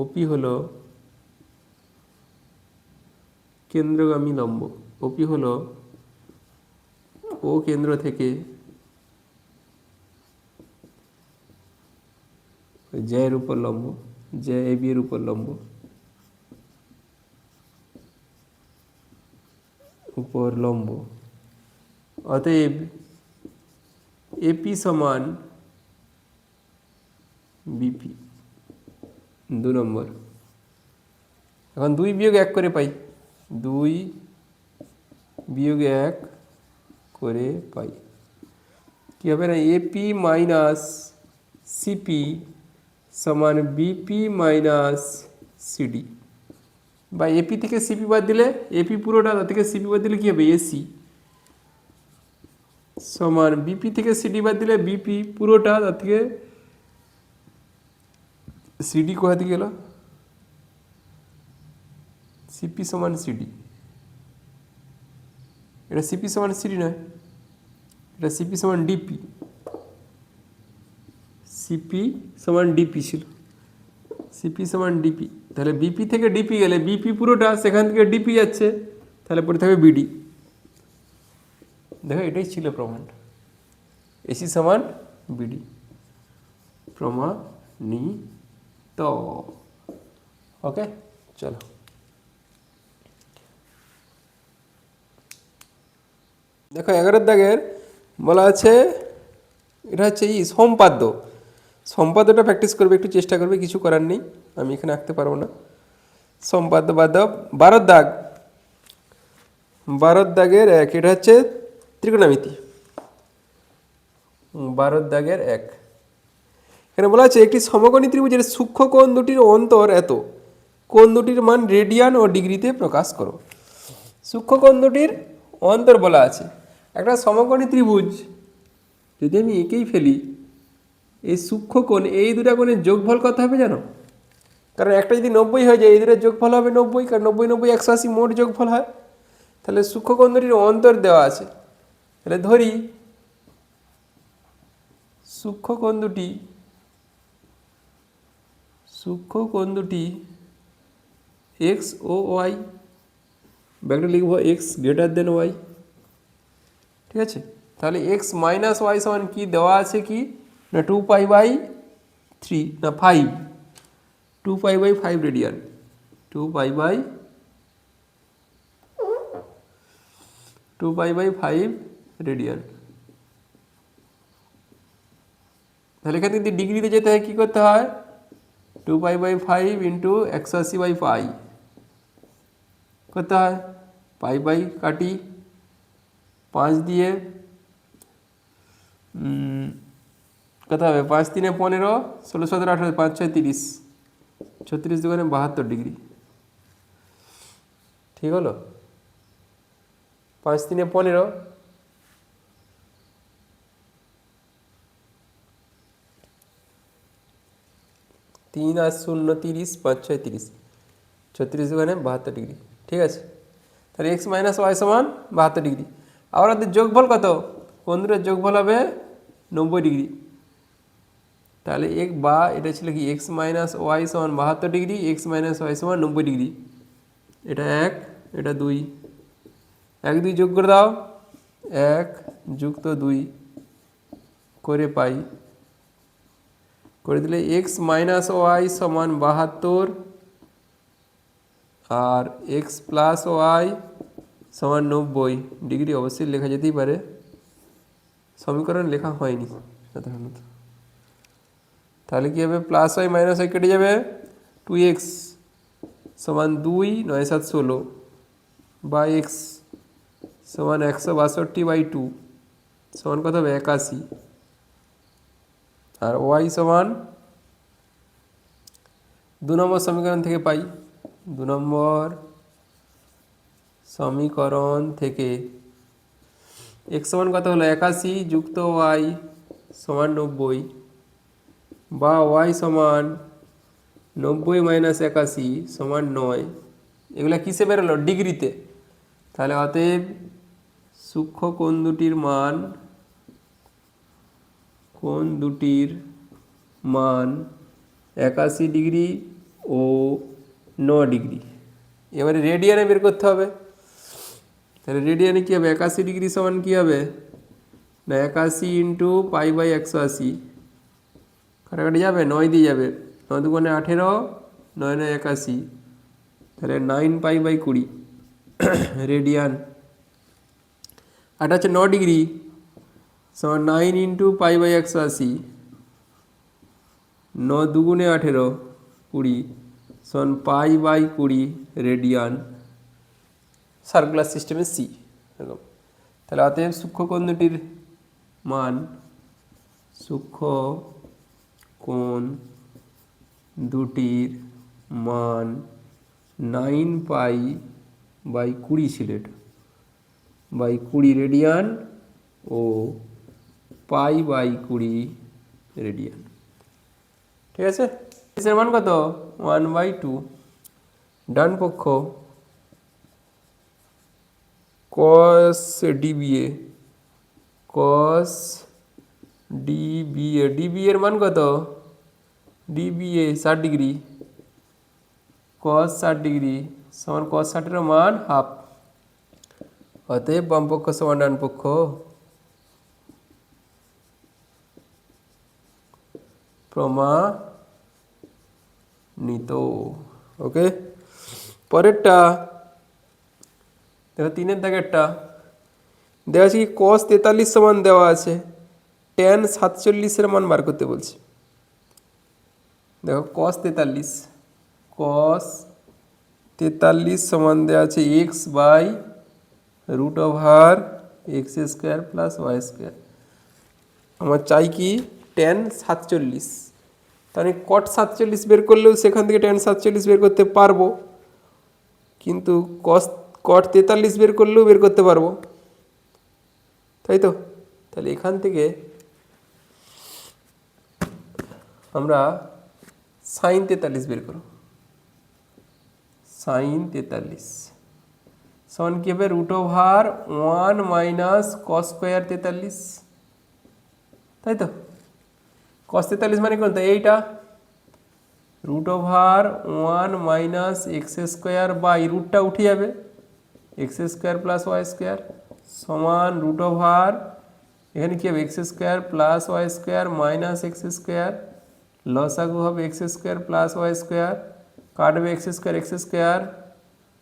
ওপি হলো কেন্দ্রগামী লম্ব। ওপি হলো ও কেন্দ্র থেকে জে এর উপর লম্ব, জে এবি এর উপর লম্ব, অতএব এপি সমান বিপি, 2 নম্বর। এখন 2 বিয়োগ 1 করে পাই, 2 বিয়োগ 1 করে পাই কী হবে না, এপি মাইনাস সিপি সমান বিপি মাইনাস সিডি। বা এপি থেকে সিপি বাদ দিলে, এপি পুরোটা থেকে সিপি বাদ দিলে কী হবে, এসি সমান বিপি থেকে সিডি বাদ দিলে বিপি পুরোটা, তার থেকে সিডি কোথা থেকে গেল, সিপি সমান সিডি। এটা সিপি সমান সিডি নয়, এটা সিপি সমান ডিপি, সিপি সমান ডিপি ছিল, সিপি সমান ডিপি। তাহলে বিপি থেকে ডিপি গেলে বিপি পুরোটা, সেখান থেকে ডিপি যাচ্ছে, তাহলে পড়ে থাকবে বিডি। দেখো এটাই ছিল প্রমাণ, এসি সমান বিডি, প্রমাণিত। ওকে, চলো দেখো 11 দাগের বলা আছে, এটা হচ্ছে সম্পাদ্যটা প্র্যাকটিস করবে, একটু চেষ্টা করবে, কিছু করার নেই, আমি এখানে আঁকতে পারবো না। সম্পাদ্য বাদ দাও। 12 দাগের 1, এটা হচ্ছে ত্রিকোণমিতি। 12 দাগের 1, এখানে বলা আছে একটি সমকোণী ত্রিভুজের সূক্ষ্ম কোণ দুটির অন্তর এত, কোণ দুটির মান রেডিয়ান ও ডিগ্রিতে প্রকাশ করো। সূক্ষ্ম কোণ দুটির অন্তর বলা আছে। একটা সমকোণী ত্রিভুজ যদি আমি এঁকেই ফেলি, এই সূক্ষ্ম কোণ, এই দুটা কোণের যোগফল কত হবে জানো? কারণ একটা যদি 90 হয়ে যায়, এই দুটার যোগফল হবে 90, কারণ 90 90 180 মোট যোগফল হয়। তাহলে সূক্ষ্ম কোণ দুটির অন্তর দেওয়া আছে, তাহলে ধরি সূক্ষ্ম কোণ দুটি এক্স ও ওয়াই, ব্যাকটা লিখবো এক্স গ্রেটার দেন ওয়াই, ঠিক আছে? তাহলে এক্স মাইনাস ওয়াই সমান কি দেওয়া আছে, কি না 2π/3 না 5, 2π/5 রেডিয়ান, 2π/5 রেডিয়ান। তাহলে এখানে যদি ডিগ্রিতে যেতে হয় কী করতে হয়, 2π/5 ইন্টু 180/π করতে হয়, পাই কাটি, 5 দিয়ে কত হবে, 5 3 15, 16 17 18, 5 6 30, 36 দুগুণে 72 ডিগ্রি, ঠিক হলো? 5 3 15, 3 আর 0 30, 5 6 30, 36 দুগুণে 72 ডিগ্রি, ঠিক আছে? তাহলে এক্স মাইনাস ওয়াই সমান 72 ডিগ্রি। আবার ওদের যোগফল কত, কোণ দুটোর যোগফল হবে 90 ডিগ্রি। তাহলে এটা ছিল কি, এক্স মাইনাস ওয়াই সমান 72 ডিগ্রি, এক্স মাইনাস ওয়াই সমান 90 ডিগ্রি। এটা 1, এটা 2, 1 2 যোগ করে দাও, 1 যুক্ত 2 করে পাই, করে দিলে এক্স মাইনাস ওয়াই সমান 72 আর এক্স প্লাস ওয়াই সমান 90 ডিগ্রি। অবশ্যই লেখা যেতেই পারে, সমীকরণ লেখা হয়নি সাধারণত। তাহলে কী হবে প্লাস ওয়াই মাইনাস ওয়াই কেটে যাবে 2x সমান 2 9 7 16 বা এক্স সমান 162/2 সমান কত হবে 81 আর ওয়াই সমান 2 নম্বর সমীকরণ থেকে পাই 2 নম্বর সমীকরণ থেকে এক্স সমান কত হলো 81 যুক্ত ওয়াই সমান 90 বা ওয়াই সমান 90 মাইনাস 81 সমান 9 এগুলা কিসে বেরোলো ডিগ্রিতে তাহলে অতএব সূক্ষ্ম কোণ দুটির মান 81 ডিগ্রি ও 9 ডিগ্রি। এবারে রেডিয়ানে বের করতে হবে তাহলে রেডিয়ানে কী হবে 81 ডিগ্রি সমান কী হবে না 81 ইন্টু পাই বাই 180 কাটাকাটি যাবে 9 দিয়ে যাবে 9 দুগুণে 18 9 9 81 তাহলে 9 পাই বাই 20 রেডিয়ান। আর হচ্ছে 9 ডিগ্রি সমান 9 ইন্টু পাই বাই 180 9 দুগুণে 18 20 সমান পাই বাই 20 রেডিয়ান সার্কুলার সিস্টেমে সি এরকম। তাহলে অতএব সূক্ষ্ম কোণ দুটির মান সূক্ষ্ম কোণ দুটির মান 9 পাই বাই 20 ছিল এটা বাই 20 রেডিয়ান ও পাই বাই 20 রেডিয়ান। ঠিক আছে এর মান কত 1/2 ডান পক্ষ cos dBA cos dBA dBA এর মান কত dBA 60 ডিগ্রি cos 60 ডিগ্রি সমান cos 60 এর মান হাফ অতএব বাম পক্ষ সমান ডান পক্ষ প্রমাণিত। ওকে পরেরটা দেখো 3-এর দাগেরটা দেওয়া আছে কি cos 43 সমান দেওয়া আছে tan 47 এর মান বার করতে বলছে। দেখো cos 43 সমান দেওয়া আছে x by root over x square plus y square. আমার চাই কি tan 47 তাহলে cot 47 বের করলেও সেখান থেকে tan 47 বের করতে পারবো কিন্তু cot 43 বের করলেও বের করতে পারবো তাই তো। তাহলে এখান থেকে আমরা sin 43 বের করব sin 43 সমান কি হবে root over 1 minus cos square 43 তাই তো। cos 43 মানে কোনটা এইটা root over 1 minus x square by রুটটা উঠে যাবে x square plus y square সমান রুট ওভার এখানে কি হবে x square plus y square minus x square লসাগু হবে x square plus y square কাটবে এক্স স্কোয়ার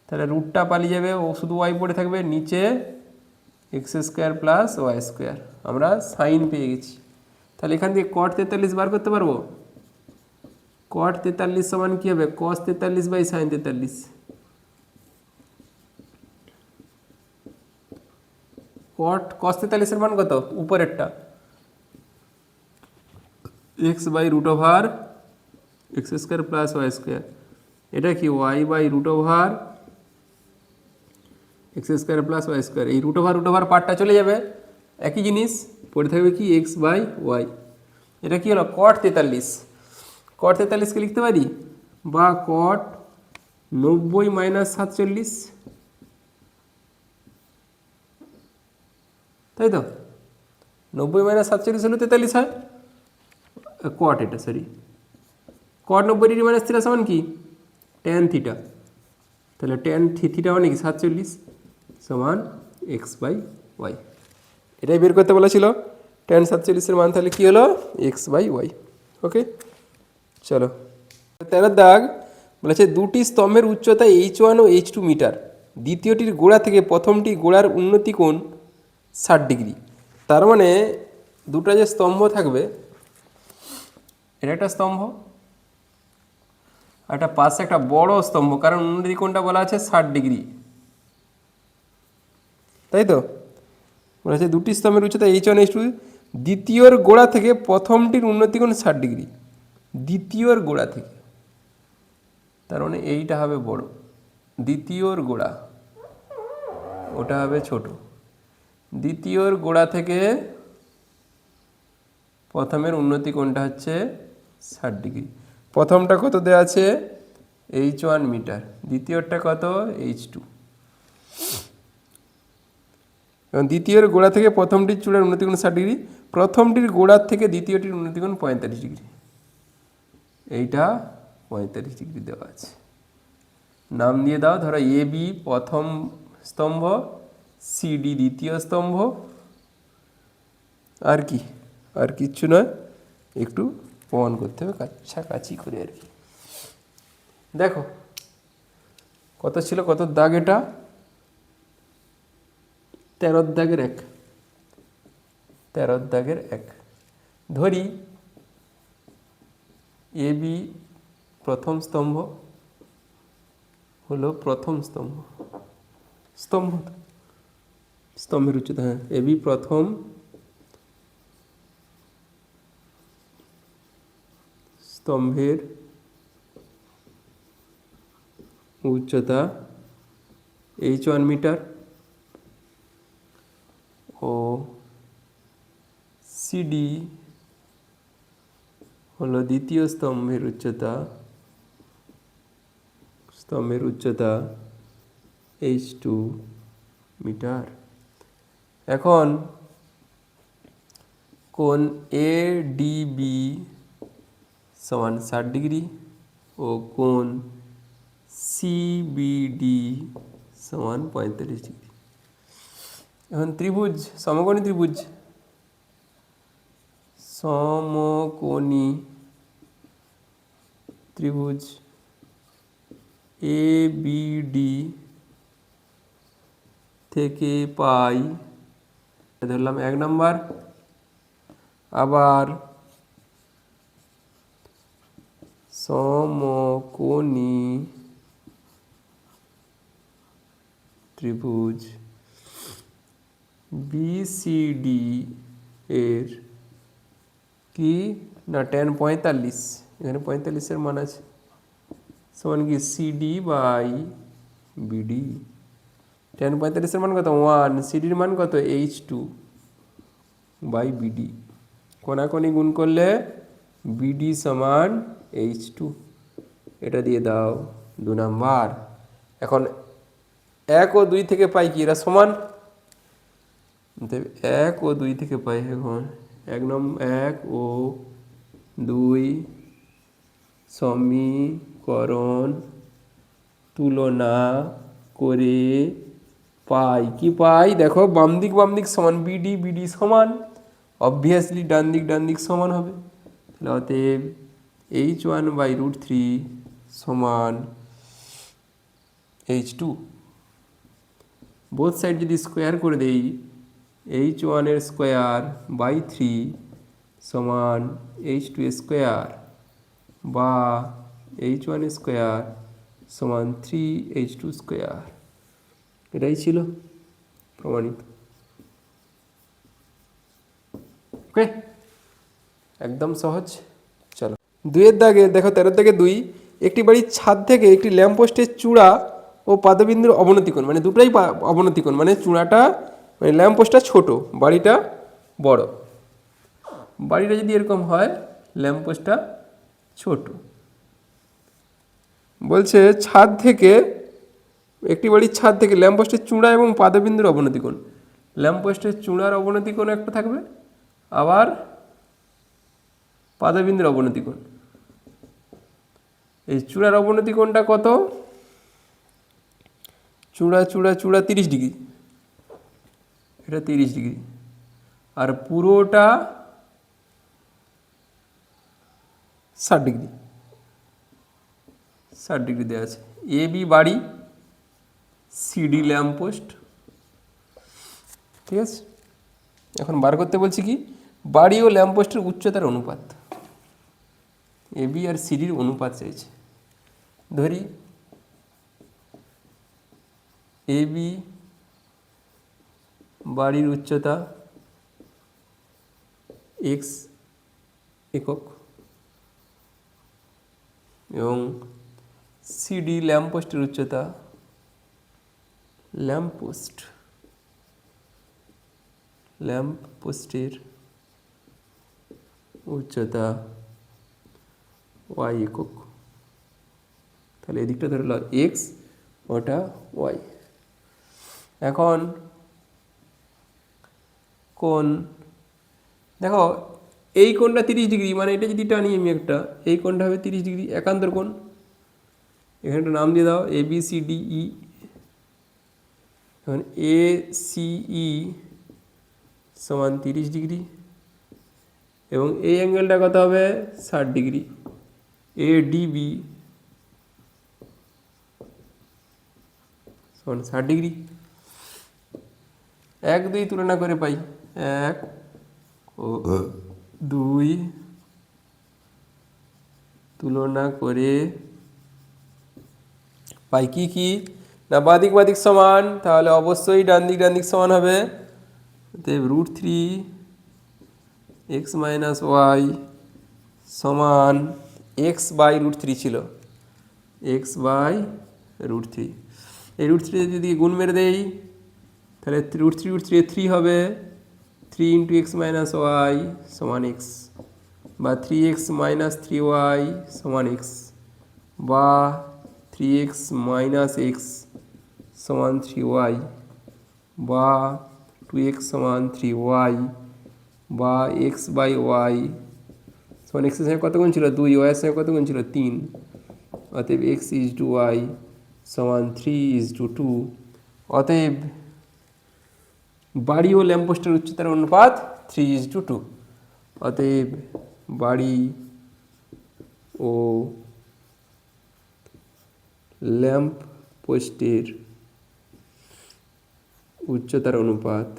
তাহলে রুটটা পালিয়ে যাবে ও শুধু ওয়াই পড়ে থাকবে নিচে x square plus y square আমরা সাইন পেয়ে গেছি। তাহলে এখান থেকে cot 43 বার করতে পারবো cot 43 সমান কি হবে cos 43 বাই sin 43 cos 43 এর মান কত উপরেরটা x by root over x square plus y square এটা কি y by root over x square plus y square এই রুট ওভার পার্টটা চলে যাবে একই জিনিস পড়ে থাকবে কি এক্স বাই ওয়াই। এটা কি হলো cot 43 কে লিখতে পারি বা cot 90 মাইনাস 47 তাই তো 90 মাইনাস 47 হলো 43 হয় cot এটা sorry cot 90 degree minus theta সমান কি tan থিটা তাহলে tan থিটা মানে কি 47 সমান এক্স বাই ওয়াই এটাই বের করতে বলেছিল tan 47 এর মান তাহলে কি হলো এক্স বাই ওয়াই। ওকে চলো 13 দাগ বলেছে দুটি স্তম্ভের উচ্চতা h1 ও h2 মিটার দ্বিতীয়টির গোড়া থেকে প্রথমটি গোড়ার উন্নতি কোণ 60 ডিগ্রি। তার মানে দুটো যে স্তম্ভ থাকবে এটা একটা স্তম্ভ, আর একটা পাশে একটা বড় স্তম্ভ, কারণ উন্নতি কোণটা বলা আছে 60°, তাই তো? বলা আছে দুটি স্তম্ভের উচ্চতা h1 h2, দ্বিতীয়র গোড়া থেকে প্রথমটির উন্নতি কোণ 60°, দ্বিতীয়র গোড়া থেকে, তার মানে এইটা হবে বড়, দ্বিতীয়র গোড়া ওটা হবে ছোট, দ্বিতীয়র গোড়া থেকে প্রথমের উন্নতি কোণটা হচ্ছে 60°। প্রথমটা কত দেওয়া আছে h1 মিটার, দ্বিতীয়টা কত h2, এবং দ্বিতীয়র গোড়া থেকে প্রথমটির চূড়ার উন্নতি কোণ 60°, প্রথমটির গোড়ার থেকে দ্বিতীয়টির উন্নতি কোণ 45°, এইটা 45° দেওয়া আছে। নাম দিয়ে দাও, ধরো এ বি প্রথম স্তম্ভ, সিডি দ্বিতীয় স্তম্ভ, আর কি, আর কিচ্ছু নয়, একটু প্রমাণ করতে হবে কাছাকাছি করে আর কি। দেখো কত ছিল, কত দাগ এটা, 13 দাগের 1, 13 দাগের 1। ধরি এ বি প্রথম স্তম্ভ হলো প্রথম স্তম্ভ, স্তম্ভ স্তম্ভের উচ্চতা, হ্যাঁ এ বি প্রথম স্তম্ভের উচ্চতা h1 মিটার, ও সিডি হলো দ্বিতীয় স্তম্ভের উচ্চতা h2 মিটার। এখন কোণ এডিবি সমান 60°, ও কোণ সিবিডি সমান 45°। এখন ত্রিভুজ, সমকোণী ত্রিভুজ, সমকোণী ত্রিভুজ এবিডি থেকে পাই, ধরলাম 1 নম্বর, আবার সমকোণী ত্রিভুজ বিসিডি এর কি না tan 45, এখানে 45-এর মান আছে, সমান কি সিডি বাই বিডি। tan 45-এর মান কত 1, সিডির মান কত h2 বাই বিডি, কোনাকোনি গুণ করলে বিডি সমান h2, এটা দিয়ে দাও 2 নাম্বার। এখন 1 ও 2 থেকে পাই কি, এরা সমান, 1 ও 2 থেকে পাই, এখন 1 ও 2 সমীকরণ তুলনা করে পাই, কি পাই দেখো, বাম দিক সমান বিডি, বিডি সমান, অবভিয়াসলি ডান দিক সমান হবে, তাহলে অতএব h1/√3 সমান h2। বোথ সাইড যদি স্কোয়ার করে দেই, h1 এর স্কোয়ার বাই 3 সমান h2 স্কোয়ার, বা h1 স্কোয়ার সমান 3h2 স্কোয়ার, এটাই ছিল প্রমাণিত। ওকে, একদম সহজ। চলো 2-এর দাগে দেখো, 13 দাগে 2, একটি বাড়ির ছাদ থেকে একটি ল্যাম্পপোস্টের চূড়া ও পাদবিন্দুর অবনতি কোণ, মানে দুটোই অবনতি কোণ, মানে চূড়াটা, মানে ল্যাম্পপোস্টটা ছোট, বাড়িটা বড়। বাড়িটা যদি এরকম হয়, ল্যাম্পপোস্টটা ছোট। বলছে ছাদ থেকে, একটি বাড়ির ছাদ থেকে ল্যাম্পপোস্টের চূড়া এবং পাদবিন্দুর অবনতি কোণ, ল্যাম্পপোস্টের চূড়ার অবনতি কোণ একটা থাকবে, আবার পাদবিন্দুর অবনতি কোণ। এই চূড়ার অবনতি কোণটা কত, চূড়া 30°, এটা 30°, আর পুরোটা 60°, 60° দেওয়া আছে। এ বি বাড়ি, সিডি ল্যাম্পপোস্ট, ঠিক আছে। এখন বার করতে বলছি কি, বাড়ি ও ল্যাম্পপোস্টের উচ্চতার অনুপাত। এ বি আর সিডির অনুপাত চাইছে। ধরি এ বি বাড়ির উচ্চতা এক্স একক এবং সিডি ল্যাম্পপোস্টের উচ্চতা ল্যাম্পপোস্টের উচ্চতা ওয়াই একক। তাহলে এদিকটা ধরল এক্স, ওটা ওয়াই। এখন কোণ দেখো, এই কোণটা 30 ডিগ্রি, মানে এটা যদি টানি আমি একটা, এই কোণটা হবে 30 ডিগ্রি, একান্তর কোণ। এখানে একটা নাম দিয়ে দাও, A B C D E. এখন এ সি ই সমান 30 ডিগ্রি এবং এই অ্যাঙ্গেলটা কত হবে 60 ডিগ্রি। এ ডি বি সমান 60 ডিগ্রি। 1 2 তুলনা করে পাই, 1 ও 2 তুলনা করে পাই কি কি না, বাদিক বাদিক সমান, তাহলে অবশ্যই ডান দিক সমান হবে। অতএব √3 x মাইনাস ওয়াই সমান এক্স বাই √3 ছিল, এক্স বাই √3। এই √3 যদি গুণ মেরে দেই তাহলে √3 3 হবে, 3 × x মাইনাস ওয়াই সমান এক্স, বা 3x মাইনাস 3y সমান এক্স, বা 3x মাইনাস এক্স সমান 3y, বা 2x সমান 3y, বা x বাই ওয়াই সমান এক্সের সঙ্গে কত গুণ ছিল 2, ওয়াইয়ের সঙ্গে কত গুণ ছিল 3। অতএব x = y সমান 3:2। অতএব বাড়ি ও ল্যাম্পপোস্টের উচ্চতার অনুপাত 3:2। অতএব বাড়ি ও ল্যাম্পপোস্টের উচ্চতার অনুপাত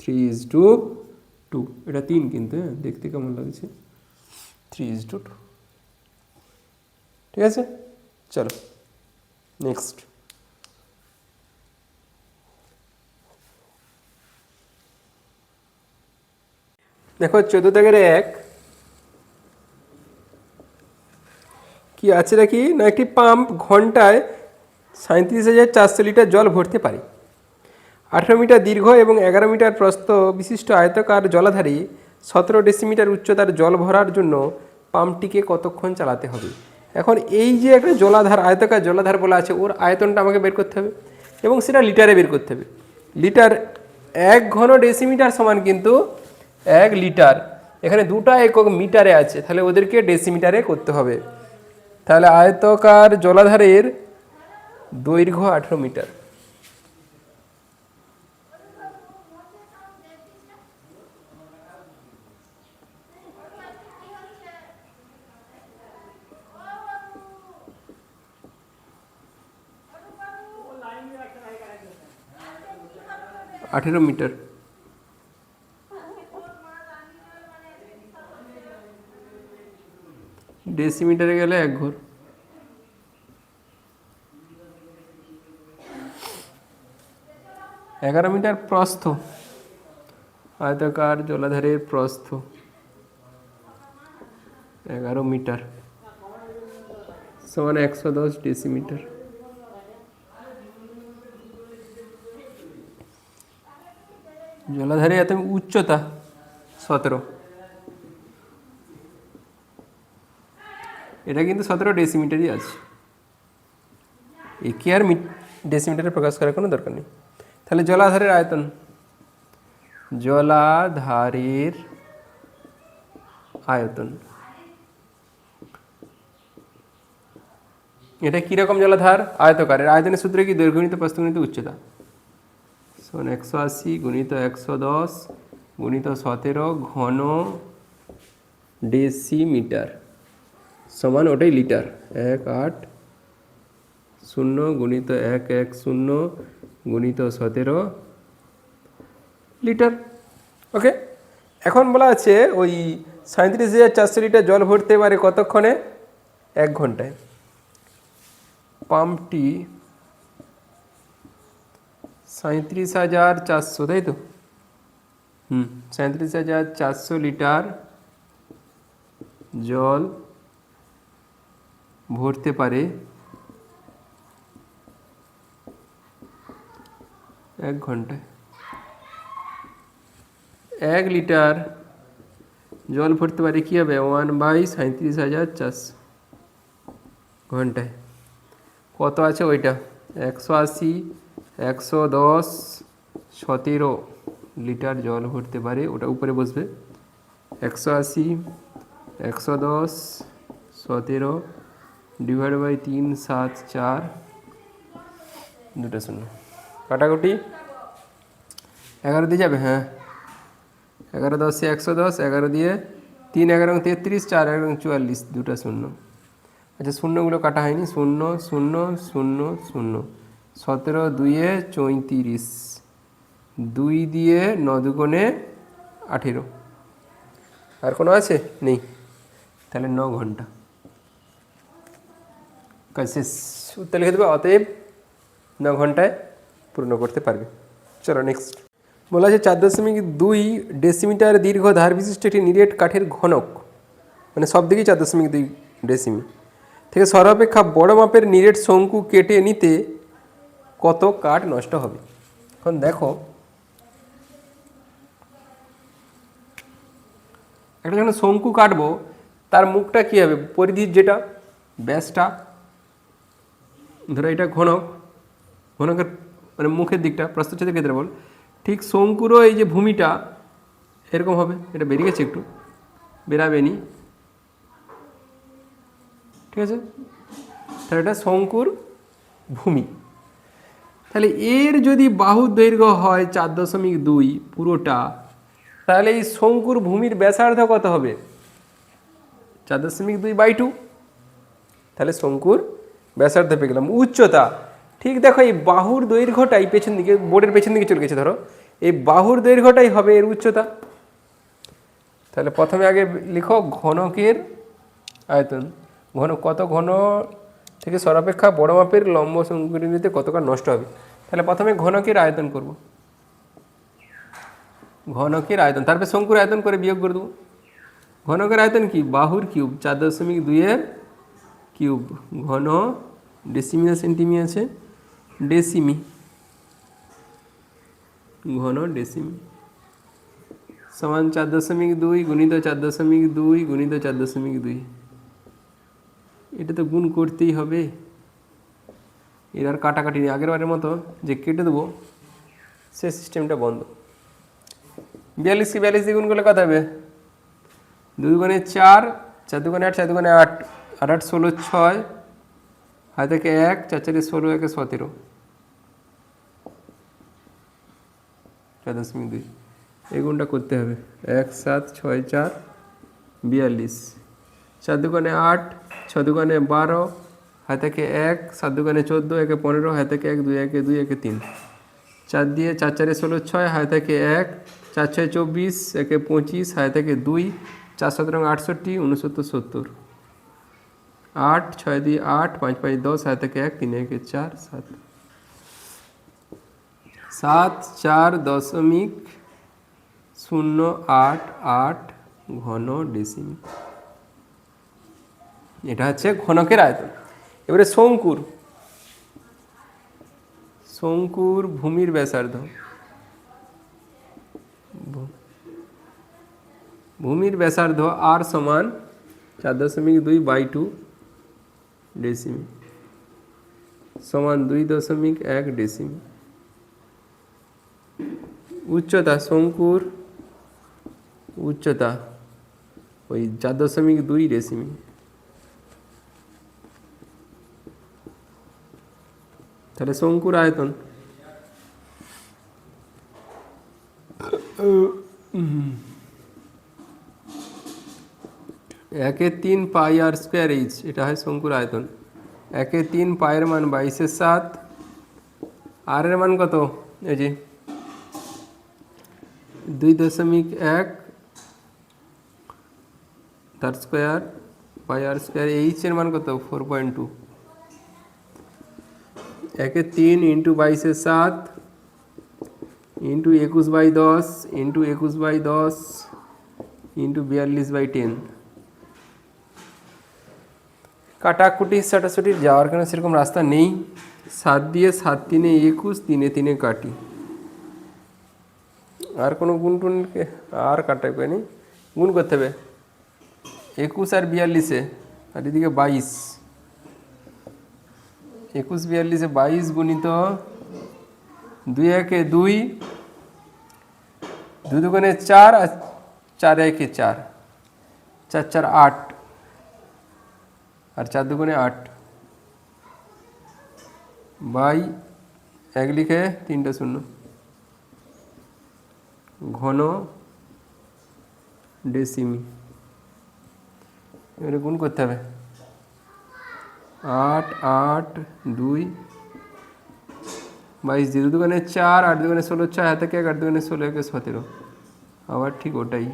3:2। এটা 3 কিন্তু, হ্যাঁ দেখতে কেমন লাগছে, 3:2। ঠিক আছে, চলো নেক্সট। দেখো 14-1 কি আছে নাকি না, একটি পাম্প ঘন্টায় 37,400 লিটার জল ভরতে পারে। 18 মিটার দীর্ঘ এবং 11 মিটার প্রস্থ বিশিষ্ট আয়তাকার জলাধারে 17 ডেসিমিটার উচ্চতার জল ভরার জন্য পাম্পটিকে কতক্ষণ চালাতে হবে। এখন এই যে একটা জলাধার, আয়তাকার জলাধার বলা আছে, ওর আয়তনটা আমাকে বের করতে হবে এবং সেটা লিটারে বের করতে হবে। লিটার 1 ঘন ডেসিমিটার সমান কিন্তু 1 লিটার। এখানে দুটা একক মিটারে আছে, তাহলে ওদেরকে ডেসিমিটারে করতে হবে। তাহলে আয়তাকার জলাধারের দৈর্ঘ্য 18 মিটার। মিটার ডেসিমিটারে গেলে 1 ঘর। এগারো মিটার প্রস্থ, আয়তাকার জলাধারের প্রস্থ 11 মিটার সমান 110 ডেসিমিটার। জলাধারে এত উচ্চতা 17, এটা কিন্তু 17 ডেসিমিটারই আছে, একে আর ডেসিমিটারে প্রকাশ করার কোনো দরকার নেই। তাহলে জলাধারের আয়তন, জলাধারের আয়তন, এটা কীরকম জলাধার, আয়তকারের। আয়তনের সূত্রে কি দৈর্ঘ্য গুণিত প্রস্থ গুণিত উচ্চতা সমান 180 গুণিত 110 গুণিত 17 ঘন ডেসিমিটার সমান ওটাই লিটার। 180 গুণিত 110 গুণিত 17 লিটার। ওকে, এখন বলা আছে ওই 37,400 লিটার জল ভরতে পারে কতক্ষণে? 1 ঘন্টায়। পাম্পটি 37,400, তাই তো? 37,400 লিটার জল ভরতে পারে 1 ঘন্টায়। 1 লিটার জল ভরতে পারে কী হবে? 1/37,400 ঘন্টায়। কত আছে ওইটা? 180, 110, 17 লিটার জল ভরতে পারে, ওটা উপরে বসবে। 180, 110, 17 ডিভাইড বাই 3, 7, 4, 2 শূন্য। কাটাকুটি 11 দিয়ে যাবে? হ্যাঁ, 11 10 110, 11 দিয়ে 3 11 33, 4 11 44, 2 শূন্য। আচ্ছা, শূন্যগুলো কাটা হয়নি। 0 0 0 0, 17 2 34, 2 দিয়ে 9 2 18। আর কোনো আছে? নেই। তাহলে 9 ঘন্টা। কাজ শেষ। উত্তর লিখে দেবে, অতএব 9 ঘন্টায় পূর্ণ করতে পারবে। চলো নেক্সট। বলা আছে 4.2 ডেসিমিটার দীর্ঘ ধার বিশিষ্ট একটি নিরেট কাঠের ঘনক, মানে সব দিকেই 4.2 ডেসিমি থেকে সর্বাপেক্ষা বড় মাপের নিরেট শঙ্কু কেটে নিতে কত কাঠ নষ্ট হবে? এখন দেখো, একটা যখন শঙ্কু কাটবো তার মুখটা কী হবে? পরিধির যেটা ব্যাসটা, ধরো এটা ঘনক, ঘনকের মানে মুখের দিকটা প্রস্থচ্ছেদের ক্ষেত্রে বল, ঠিক শঙ্কুরও এই যে ভূমিটা এরকম হবে। এটা বেরিয়ে গেছে, একটু বেরাবে নি, ঠিক আছে? তাহলে এটা শঙ্কুর ভূমি। তাহলে এর যদি বাহুর দৈর্ঘ্য হয় 4.2 পুরোটা, তাহলে এই শঙ্কুর ভূমির ব্যাসার্ধ কত হবে? 4.2/2। তাহলে শঙ্কুর ব্যাসার্ধ পেয়ে গেলাম। উচ্চতা ঠিক দেখো, এই বাহুর দৈর্ঘ্যটাই পেছন দিকে, বোর্ডের পেছন দিকে চলে গেছে, ধরো এই বাহুর দৈর্ঘ্যটাই হবে এর উচ্চতা। তাহলে প্রথমে আগে লিখো ঘনকের আয়তন। কত ঘন থেকে সর্বাপেক্ষা বড় মাপের লম্ব শঙ্কু নিতে কত কাঠ নষ্ট হবে। তাহলে প্রথমে ঘনকের আয়তন করব, ঘনকের আয়তন, তারপরে শঙ্কুর আয়তন করে বিয়োগ করে দেবো। ঘনকের আয়তন কি? বাহুর কিউব, 4.2 কিউব। ঘন ডেসিমি না সেন্টিমি আছে? ডেসিমি। ঘন ডেসিমি সমান 4.2 গুণিত 4.2 গুণিত 4.2। এটা তো গুণ করতেই হবে, এর আর কাটাকাটি নেই। আগের বারের মতো যে কেটে দেবো সে সিস্টেমটা বন্ধ। 42কে 42 দিয়ে গুণ করলে কত হবে? 2 গুণে 4, 4 দুগুণে 8, 4 দুগুণে 8, 8 8 16 6, হাতে থেকে 1, 4 4 16, 1 17, 4.2। এই গুণটা করতে হবে। 1 7 6 4 42, 4 দুগুণে 8, 6 দুগুণে 12, হাতে থেকে 1, 7 দুগুণে 14, 1 15, হাতে থেকে 1 2 1 2 1 3, 4 দিয়ে 4 4 16 6, হাতে থেকে 1, 4 6 24, 1 25, হাতে থেকে 2, 4 7 68, 69 70, 8 6 দিয়ে 8, 5 5 10, হাতে থেকে 1, 3 1 4 7, 74.088 ঘন ডেসিমি। এটা হচ্ছে ঘনকের আয়তন। এবারে শঙ্কুর, শঙ্কুর ভূমির ব্যাসার্ধ, ভূমির ব্যাসার্ধ আর সমান 4.2/2 ডেসিমি সমান 2.1 ডেসিমি। উচ্চতা, শঙ্কুর উচ্চতা ওই 4.2 ডেসিমি। তাহলে শঙ্কুর আয়তন একে 3 পাই আর স্কোয়ার এইচ, এটা হয় শঙ্কুর আয়তন। 1/3 পায়ের মান 22/7, আর এর মান কত? এই যে 2.1 তার square by r square. H এর মান কত 4.2, 1/3 ইন্টু 22/7 ইন্টু 21/10 ইন্টু 21/10 ইন্টু 42/10। কাটাকুটি ছাটাছুটির যাওয়ার কেন সেরকম রাস্তা নেই। 7 দিয়ে 7 3 21, 3 3 কাটি। আর কোনো গুণ টুনকে আর কাটা পাইনি, গুণ করতে হবে 21 আর 42-এ, আর এদিকে 22, 21 42-এ 22 গুণিত 2 1 2, 2 2 4 আর 4 1 4, 4 4 8 আর 4 2 8 বাই 1 লিখে 3টা শূন্য, ঘন ডেসিমি। এবারে গুণ করতে হবে 8 8 2 22 দিয়ে 2 2 4, 8 2 16, 6 হাতে 1, 8 2 16 1 17, আবার ঠিক ওটাই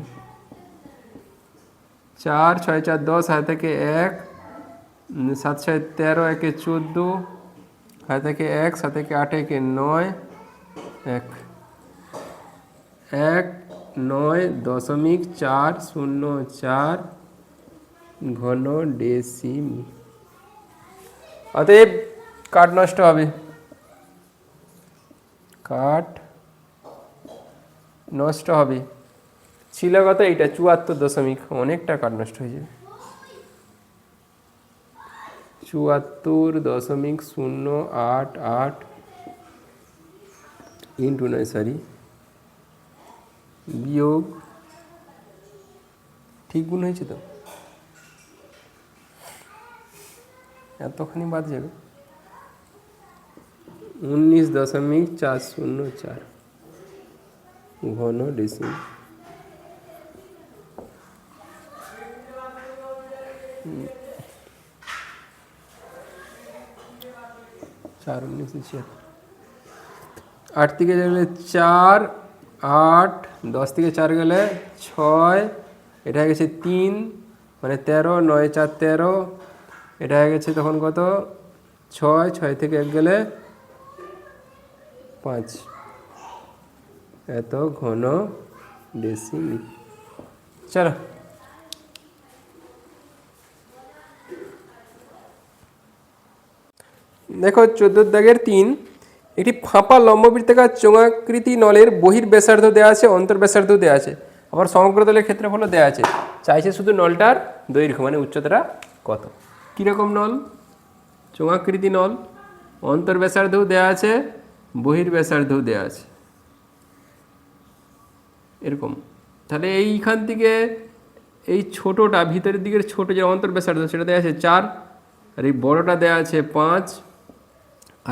4 6 4 10 হাতে থেকে 1, 7 6 13 1 14 হাতে থেকে 1, 7 1 8 1 9 1 9.404 ঘন ডেসিমি। অতএব কাঠ নষ্ট হবে, কাঠ নষ্ট হবে। ছিল কত এইটা 74 অনেকটা কাঠ নষ্ট হয়ে যাবে। 74.088 ইন্টু নয় সরি বিয়োগ, ঠিক গুণ হয়েছে তো, এতখানি বাদ যাবে 19.404 ঘন ডেসিমি। 4 19 8 থেকে গেলে 4 8, 10 থেকে 4 গেলে 6, এটা হয়ে গেছে 3 মানে 13, 9 4 13, এটা হয়ে গেছে তখন কত 6, 6 থেকে 1 গেলে 5, এত ঘন ডেসিমি। চলো দেখো 14 দাগের 3, একটি ফাঁপা লম্ববৃত্তাকার চোঙাকৃতি নলের বহির ব্যাসার্ধ দেওয়া আছে, অন্তর ব্যাসার্ধ দেওয়া আছে, আবার সমগ্র তলের ক্ষেত্রফলও দেওয়া আছে। চাইছে শুধু নলটার দৈর্ঘ্য মানে উচ্চতাটা কত। কীরকম নল? চোঙাকৃতি নল, অন্তর ব্যাসার্ধও দেওয়া আছে, বহির ব্যাসার্ধও দেওয়া আছে, এরকম। তাহলে এইখান থেকে এই ছোটোটা ভিতরের দিকের ছোটো যে অন্তর ব্যাসার্ধ সেটা দেওয়া আছে 4, আর এই বড়টা দেওয়া আছে 5,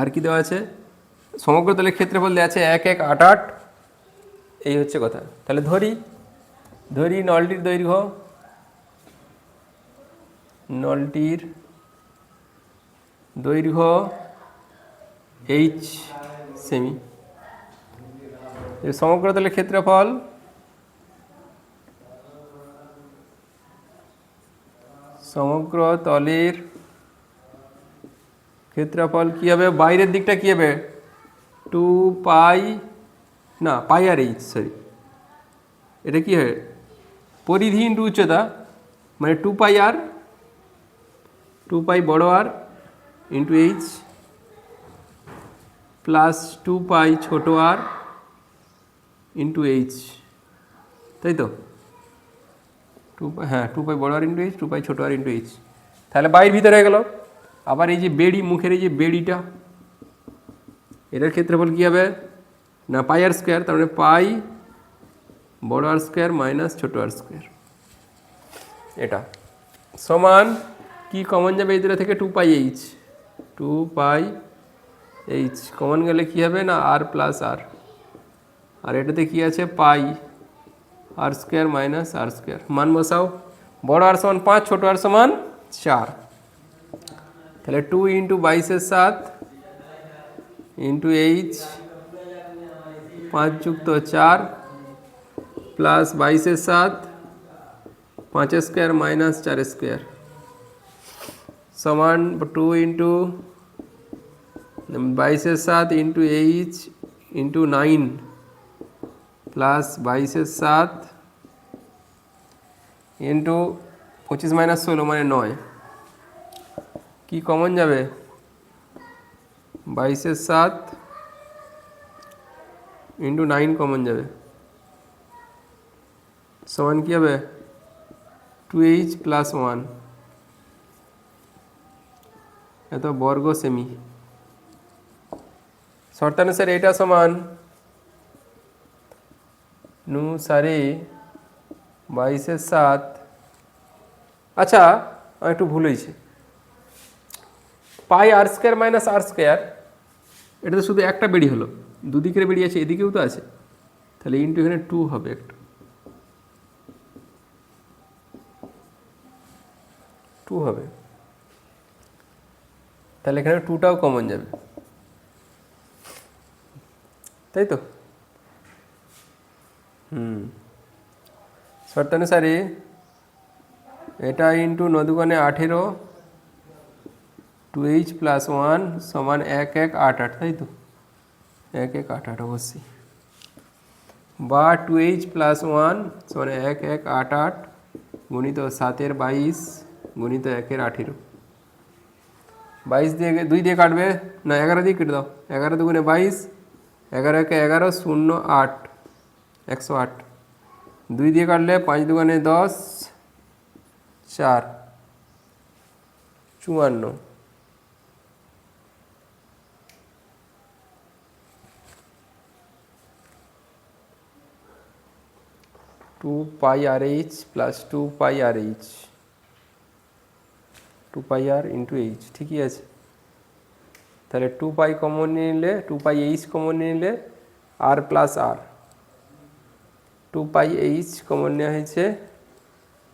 আর কি দেওয়া আছে সমগ্র তলের ক্ষেত্রফল দেওয়া আছে 1 1 8 8। এই হচ্ছে কথা। তাহলে ধরি নলটির দৈর্ঘ্য, নলটির দৈর্ঘ্য h সেমি, সমগ্র তলের ক্ষেত্রফল সমগ্র তলের ক্ষেত্রফল কী হবে? বাইরের দিকটা কী হবে? 2 পাই না পাই আর এইচ, সরি এটা কী হয় পরিধি ইন্টু উচ্চতা, মানে 2 পাই আর, 2 পাই বড় আর ইন্টু এইচ প্লাস 2 পাই ছোট আর ইন্টু এইচ, তাই তো? 2 পাই, হ্যাঁ 2 পাই বড় আর ইন্টু এইচ, 2 পাই ছোট আর ইন্টু এইচ। তাহলে বাইর ভিতরে হয়ে গেল। আবার এই যে বেড়ি, মুখের এই যে বেড়িটা, এটার ক্ষেত্রফল কী হবে না পাই আর স্কোয়ার, তার মানে পাই বড় আর স্কোয়ার মাইনাস ছোটো আর স্কোয়ার, এটা সমান কি কমন যাবে এই দুটো থেকে? 2 পাই এইচ, 2 পাই এইচ কমন গেলে কী হবে না আর প্লাস আর, আর এটাতে কি আছে পাই আর স্কোয়ার মাইনাস আর স্কোয়ার। মান বসাও, বড় আর সমান 5, ছোটো আর সমান 4, তাহলে 2 ইন্টু 22/7 ইন্টু এইচ 5 যুক্ত 4 প্লাস 22 7 5 স্কোয়ার মাইনাস 4 স্কোয়ার সমান 2 into 22 7 into H into 9 plus 22 7 into 25 minus 16 মানে 9 কি কমন যাবে 22 7 ইন্টু 9 কমন যাবে সমান কি হবে 2h প্লাস 1 এত বর্গ সেমি শর্তানুসারে এটা সমান নুসারে 22 7 আচ্ছা একটু ভুল হয়েছে পাই আর স্কোয়ার মাইনাস আর স্কোয়ার এটা তো শুধু একটা বেড়ি হলো দুদিকের বেড়ি আছে এদিকেও তো আছে তাহলে ইন্টু এখানে 2 হবে একটা 2 হবে তাহলে এখানে 2টাও কমন যাবে তাই তো শর্তানুসারে এটা ইন্টু 9 দুগুণে 18 2h প্লাস 1 সমান 1 1 8 8 তাই তো 1 1 8 8 অবশ্যই বা 2h প্লাস 1 সমান 1 1 8 8 গুণিত 7 22 গুণিত 1 18 22 দিয়ে 2 দিয়ে কাটবে না 11 দিয়ে কেটে দাও 11 দুগুণে 22 11 1 11 0 8 108 2 দিয়ে কাটলে 5 দুগুণে 10 4 54 2 পাই আর এইচ প্লাস 2 পাই আর এইচ 2 পাই আর ইন্টু এইচ ঠিকই আছে তাহলে 2 পাই কমন নিলে 2 পাই এইচ কমন নিলে আর প্লাস আর 2 পাই এইচ কমন নেওয়া হয়েছে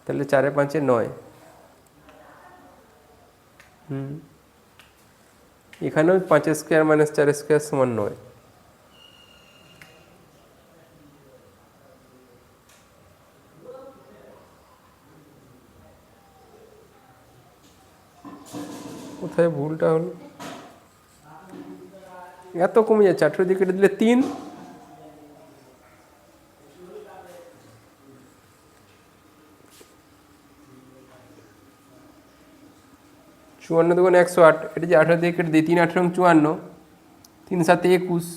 তাহলে 4 5 9 এখানেও 5 স্কোয়ার মাইনাস 4 স্কোয়ার সমান 9 কোথায় ভুলটা হলো এত কমে যাচ্ছে 18 দিয়ে কেটে দিলে 3 54 দুগুণে 108 এটা যে 18 দিয়ে কেটে দিই 3 18 54 3 7 21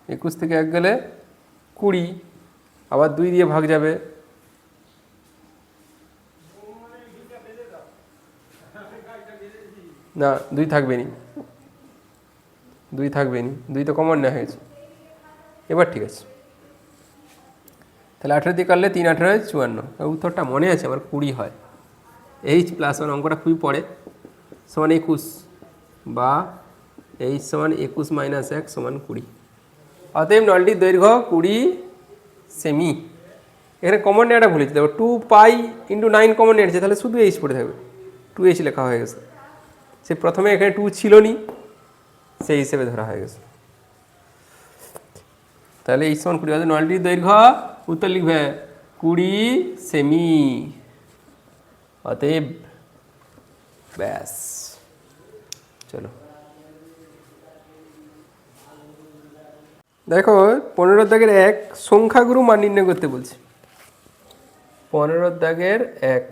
21 থেকে 1 গেলে 20 আবার 2 দিয়ে ভাগ যাবে না 2 থাকবে নি 2 থাকবে নি 2 তো কমন নেওয়া হয়েছে এবার ঠিক আছে তাহলে 18 দিয়ে কাটলে 3 18 54 উত্তরটা মনে আছে আমার 20 হয় এইচ প্লাস 1 অঙ্কটা খুবই পড়ে সমান 21 বা এইচ সমান 21 মাইনাস 1 সমান 20 অতএব নলটির দৈর্ঘ্য 20 সেমি এখানে কমন নেওয়াটা ভুলেছি দেখো 2 পাই ইন্টু 9 কমন নিয়েছে তাহলে শুধু এইচ পড়ে থাকবে 2h লেখা হয়ে গেছে সে প্রথমে এখানে 2 ছিল নি সেই হিসেবে ধরা হয়ে গেছে তাহলে এই সমান 20 নলটির দৈর্ঘ্য উত্তর লিখবে 20 সেমি অতএব ব্যাস চলো দেখো 15 দাগের 1 সংখ্যাগুরু মান নির্ণয় করতে বলছি 15 দাগের 1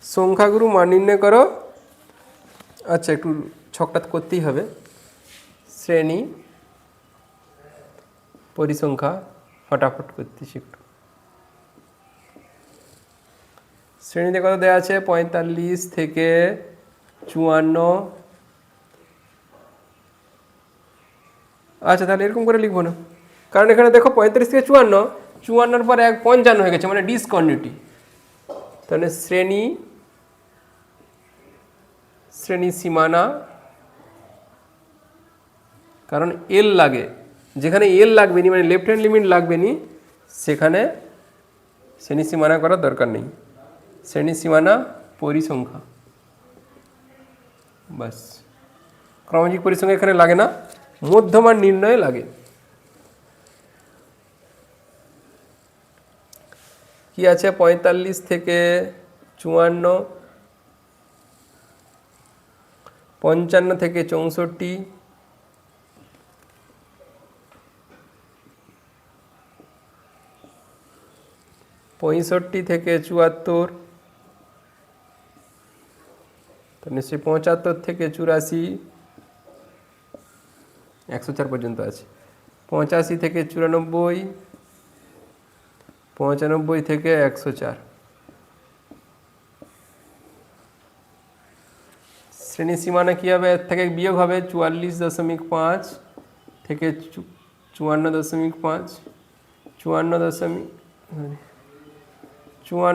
সংখ্যাগুরু মান নির্ণয় করো আচ্ছা একটু ছকটা করতেই হবে শ্রেণী পরিসংখ্যা ফটাফট করতেছি একটু শ্রেণীতে কত দেওয়া আছে 45 থেকে 54 আচ্ছা তাহলে এরকম করে লিখবো না কারণ এখানে দেখো 35 থেকে 54 পর 55 হয়ে গেছে মানে ডিসকন্টিনিউটি তাহলে শ্রেণী সীমানা কারণ এল লাগে যেখানে এল লাগবে নি মানে লেফট হ্যান্ড লিমিট লাগবে নি সেখানে শ্রেণী সীমানা করার দরকার নেই শ্রেণী সীমানা পরিসংখ্যা বাস ক্রমজিক পরিসংখ্যা এখানে লাগে না মধ্যমান নির্ণয় লাগে কি আছে 45 থেকে 54, 55 থেকে 64, 65 থেকে 74, তো নিশ্চয়ই 75 থেকে 84, 104 পর্যন্ত আছে, 85 থেকে 94, 95 থেকে 104। শ্রেণী সীমানা কী হবে? এর থেকে বিয়োগ হবে 44.5 থেকে 54.5,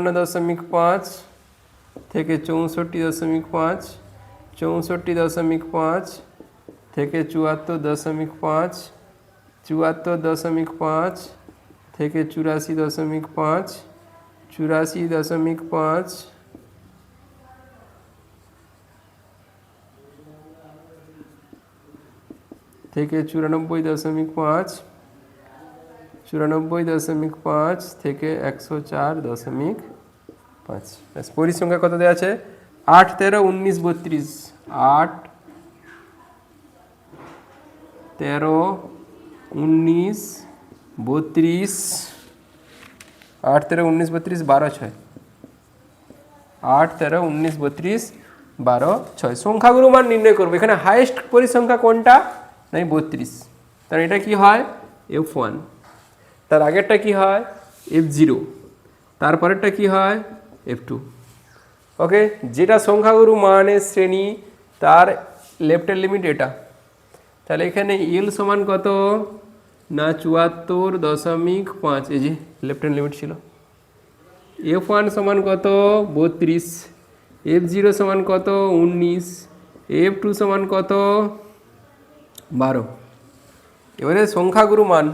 54.5 থেকে 64.5, 64.5 থেকে 74.5, 74.5 থেকে 84.5, 84.5 থেকে 94.5, 94.5 থেকে 104.5। পরিসংখ্যা কত দেওয়া আছে? 8, 13, 19, 32, 8, 13, 19, 32, 8, 13, 19, 32, 12, 6, 8, 13, 19, 32, 12, 6। সংখ্যাগুলো মান নির্ণয় করবো। এখানে হাইয়েস্ট পরিসংখ্যা কোনটা? নাই 32। তার এটা কি হয়? F1। তার আগেরটা কি হয়? F0। তারপরেরটা কি হয়? F2। ওকে, যেটা সংখ্যাগুরু মানের শ্রেণী তার লেফটের লিমিট এটা। তাহলে এখানে এল সমান কত? না 74.5, এই যে লেফটের লিমিট ছিল। F1 সমান কত? 32। F0 সমান কত? 19। F2 সমান কত? 12। এবারে সংখ্যাগুরু মান,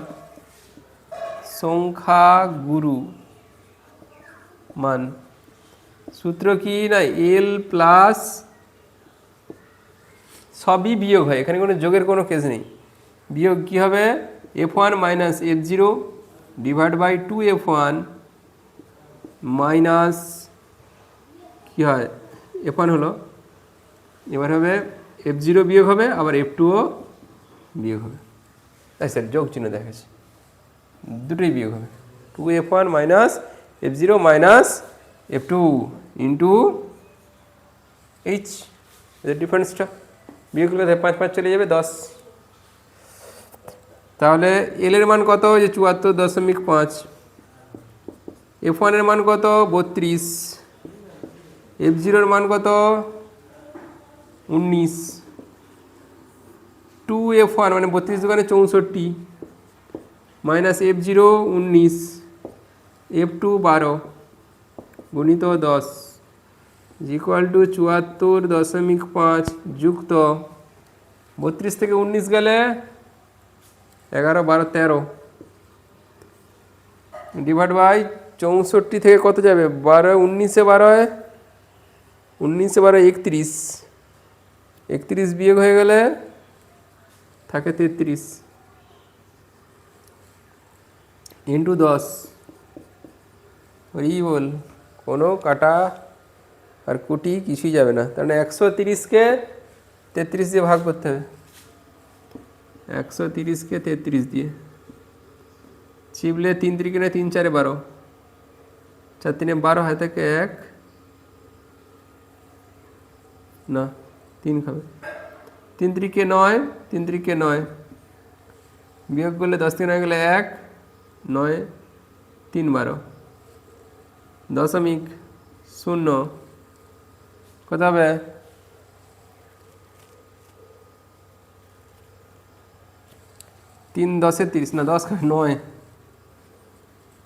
সংখ্যাগুরু মান সূত্র কি? না এল প্লাস, সবই বিয়োগ হয়, এখানে কোনো যোগের কোনো কেস নেই। বিয়োগ কি হবে? F1 minus F0 divide by 2F1 minus কী হয়? F1 হলো, এবার হবে F0 বিয়োগ হবে, আবার F2ও বিয়োগ হবে। তাই স্যার যোগ চিহ্ন দেখাচ্ছে, দুটোই বিয়োগ হবে। 2F1 minus F0 minus F2 into H, এদের ডিফারেন্সটা বিয়োগ করলে 5 5 চলে যাবে, 10। তাহলে এল এর মান কত? যে 74.5। F1 এর মান কত? 32। F0 এর মান কত? 19। 2F1 মানে 32 দোকানে 64 মাইনাস F0 19, F2 12 গুণিত 10 ইকুয়াল টু 74.5 যুক্ত 32 থেকে 19 গেলে 11, 12, 13 ডিভাইড বাই 64 থেকে কত যাবে? 12, 19-এ 12, 19-এ 12, 31, 31 বিয়োগ হয়ে গেলে থাকে 33 ইন্টু 10। ওই বল, কোনো কাটা আর কুটি কিছুই যাবে না। তার মানে 130কে 33 দিয়ে ভাগ করতে হবে। 130কে 33 দিয়ে চিপলে 3 3 3 4 12, 4 3 12 হয় থেকে 1 না 3 খাবে, 3 3 9, 3 3 9 বিয়োগ করলে 10 থেকে 9 গেলে 1, 9, 3 12 দশমিক 0 কত হবে? 3 10 30 না 10 9,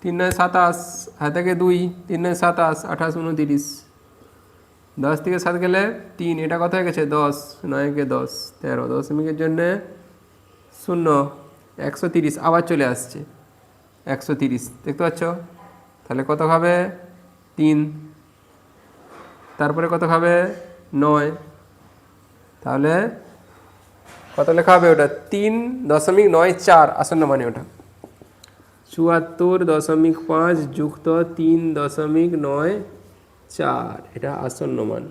3 9 27 হাত থেকে 2, 3 9 27, 28 29, 10 থেকে 7 গেলে 3, এটা কত হয়ে গেছে? 10, 9 কে 10, 13 দশমিকের জন্যে 0, 130 আবার চলে আসছে 130, দেখতে পাচ্ছ? তাহলে কত খাবে? 3, তারপরে কত খাবে? 9, তাহলে কত লেখা হবে ওটা? 3.94 আসন্ন মানে ওটা 74.5 যুক্ত 3.94, এটা আসন্ন মান।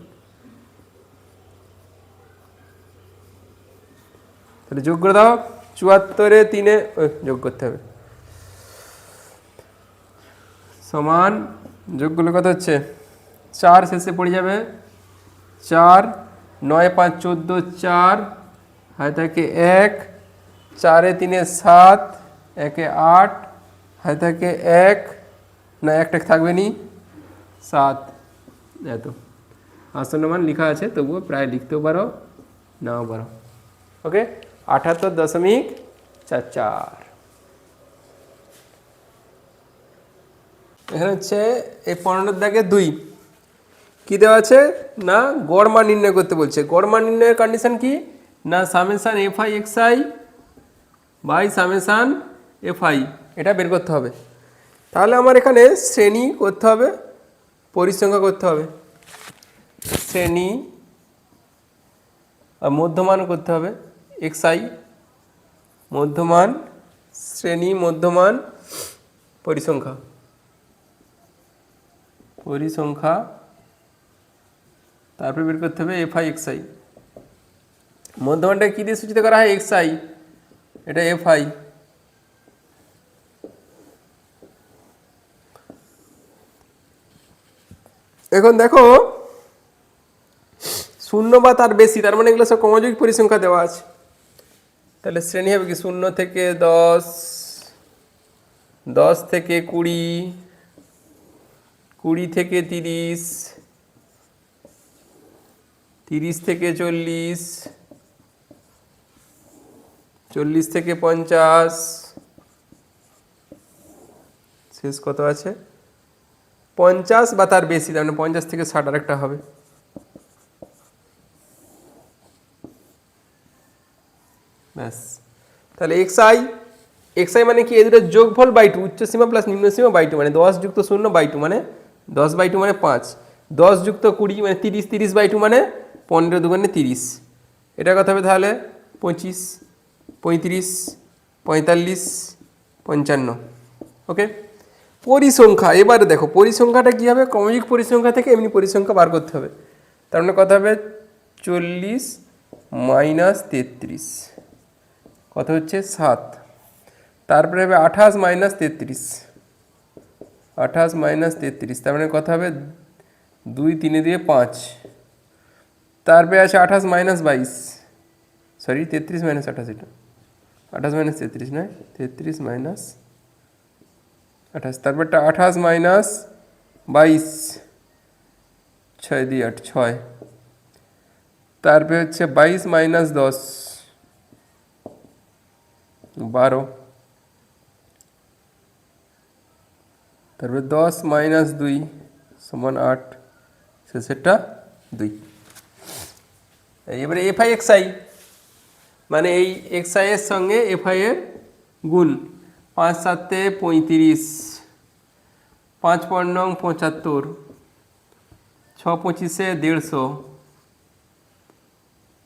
তাহলে যোগ করে দাও, 74-এ 3-এ যোগ করতে হবে, সমান যোগ করলে কত হচ্ছে 4 শেষে পড়ে যাবে 4, 9 5 14, 4 হাতে থাকে 1, 4-এ 3-এ 7, 1-এ 8 হাতে থাকে 1, না 1টা থাকবে নি 7, এত আসন্ন মান লেখা আছে, তবুও প্রায় লিখতেও পারো নাও পারো। ওকে, 78.44। এখানে হচ্ছে এই 15 দাগে 2 কি দেওয়া আছে না গড় মান নির্ণয় করতে বলছে। গড় মান নির্ণয়ের কন্ডিশন কি না summation f i x i by summation f i, এটা বের করতে হবে। তাহলে আমার এখানে শ্রেণী করতে হবে, পরিসংখ্যা করতে হবে, শ্রেণী আর মধ্যমান করতে হবে এক্স আই, মধ্যমান শ্রেণী মধ্যমান পরিসংখ্যা, পরিসংখ্যা, তারপরে বের করতে হবে এফ আই এক্স আই। মধ্যমানটা কি দিয়ে সূচিত করা হয় এক্স আই, এটা এফ আই। এখন দেখো 0 বা তার বেশি, তার মানে এগুলো সব ক্রমযৌগিক পরিসংখ্যা দেওয়া আছে। তাহলে শ্রেণী হবে কি 0 থেকে 10, 10 থেকে 20, 20 থেকে 30, 30 থেকে 40, 40 থেকে 50, শেষ কত আছে 50 বা তার বেশি, তার মানে 50 থেকে 60 আরেকটা হবে। ব্যাস, তাহলে এক্স আই, এক্স আই মানে কি এই দুটো যোগফল বাই 2, উচ্চ সীমা প্লাস নিম্ন সীমা বাই 2, মানে 10 যুক্ত 0 বাই 2 মানে 10 বাই 2 মানে 5, 10 যুক্ত 20 মানে 30, 30 বাই 2 মানে 15 দুগুণে 30, এটা কত হবে তাহলে 25, 35, 45, 55। ওকে, পরিসংখ্যা এবারে দেখো পরিসংখ্যাটা কী হবে, ক্রমযৌগিক পরিসংখ্যা থেকে এমনি পরিসংখ্যা বার করতে হবে। তার মানে কত হবে 40 মাইনাস 33, কত হচ্ছে 7, তারপরে হবে 28 মাইনাস 33, 28 মাইনাস 33, তার মানে কত হবে 2 3 দিয়ে 5, তারপরে আছে 28 মাইনাস 22, সরি 33 মাইনাস 28, এটা 28 মাইনাস 33 নয় 33 মাইনাস 28, তারপরটা 28 মাইনাস 22, 6 দিয়ে 8 6, তারপরে হচ্ছে 22 মাইনাস 10 12, তারপরে 10 মাইনাস 2 সমান 8, শেষেরটা 2। এবারে এফ আই এক্স আই মানে এই এক্স আই এর সঙ্গে এফ আই এর গুণ, 5 7 35, 5 5 75, 6 25 150,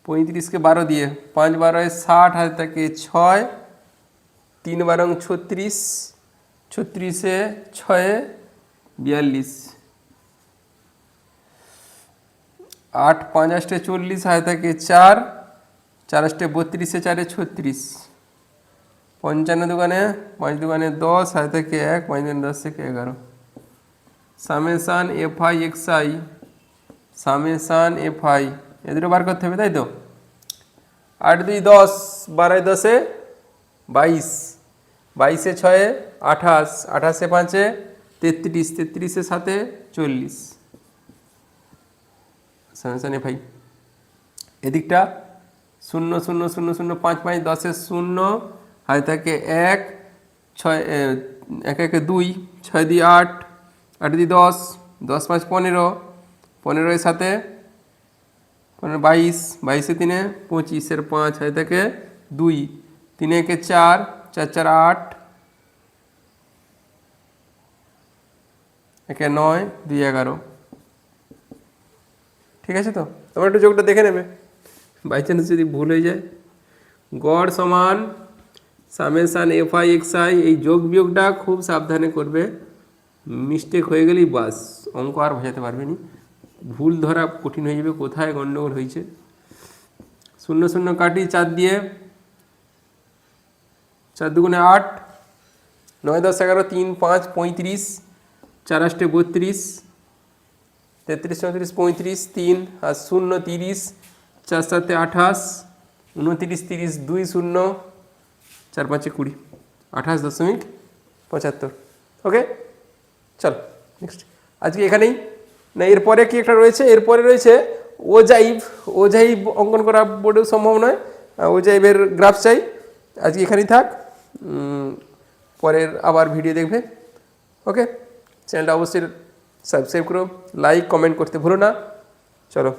35 12 দিয়ে 5 12 60 হাতে থাকে 6, 3 12 36, 36 6 42, 8 5 8 40 হাতে থাকে 4, 4 8 32 4 36, 55 দুগানে 5 দুগানে 10 হাতে থাকে 1, 5 দুগানে 10 থেকে 11, summation F i x I, summation F I A দুটো বার করতে হবে, তাই তো 8 2 10, 12 10 22, 22 6 28, 28 5 33, 33 7 40, সামেশান এফ আই। এদিকটা 0 0 0 0 5 5 10 0 হাতে থাকে 1, 6 1 1 2, 6 দিয়ে 8, 8 দিয়ে 10, 10 5 15, 15 এর সাথে 15 22, 22 3 25 এর 5 হাতে থাকে 2, 3 1 4, 4 4 8, 1 9, 2 11। ঠিক আছে তো, তোমরা একটু যোগটা দেখে নেবে, বাই চান্স যদি ভুল হয়ে যায়। গড় সমান summation F i x I, এই যোগ বিয়োগটা খুব সাবধানে করবে, মিস্টেক হয়ে গেলেই বাস অঙ্ক আর বোঝাতে পারবে না, ভুল ধরা কঠিন হয়ে যাবে কোথায় গণ্ডগোল হয়েছে। শূন্য শূন্য কাটি 4 দিয়ে, 4 দুগুণে 8, 9 10 11 3 5 35, 4 8 32, 33 34 35, 3 আর 0 30, 4 7 28, 29 30 2 0, 4 5 20, 28.75। ওকে, চল নেক্সট। আজকে এখানেই না, এরপরে কি একটা রয়েছে, এরপরে রয়েছে ওজাইভ। ওজাইভ অঙ্কন করা বোর্ডেও সম্ভব নয়, ওজাইভের গ্রাফ চাই। আজকে এখানেই থাক, পরের আবার ভিডিও দেখবে। ওকে, চ্যানেলটা অবশ্যই সাবস্ক্রাইব করো, লাইক কমেন্ট করতে ভুলো না। চলো।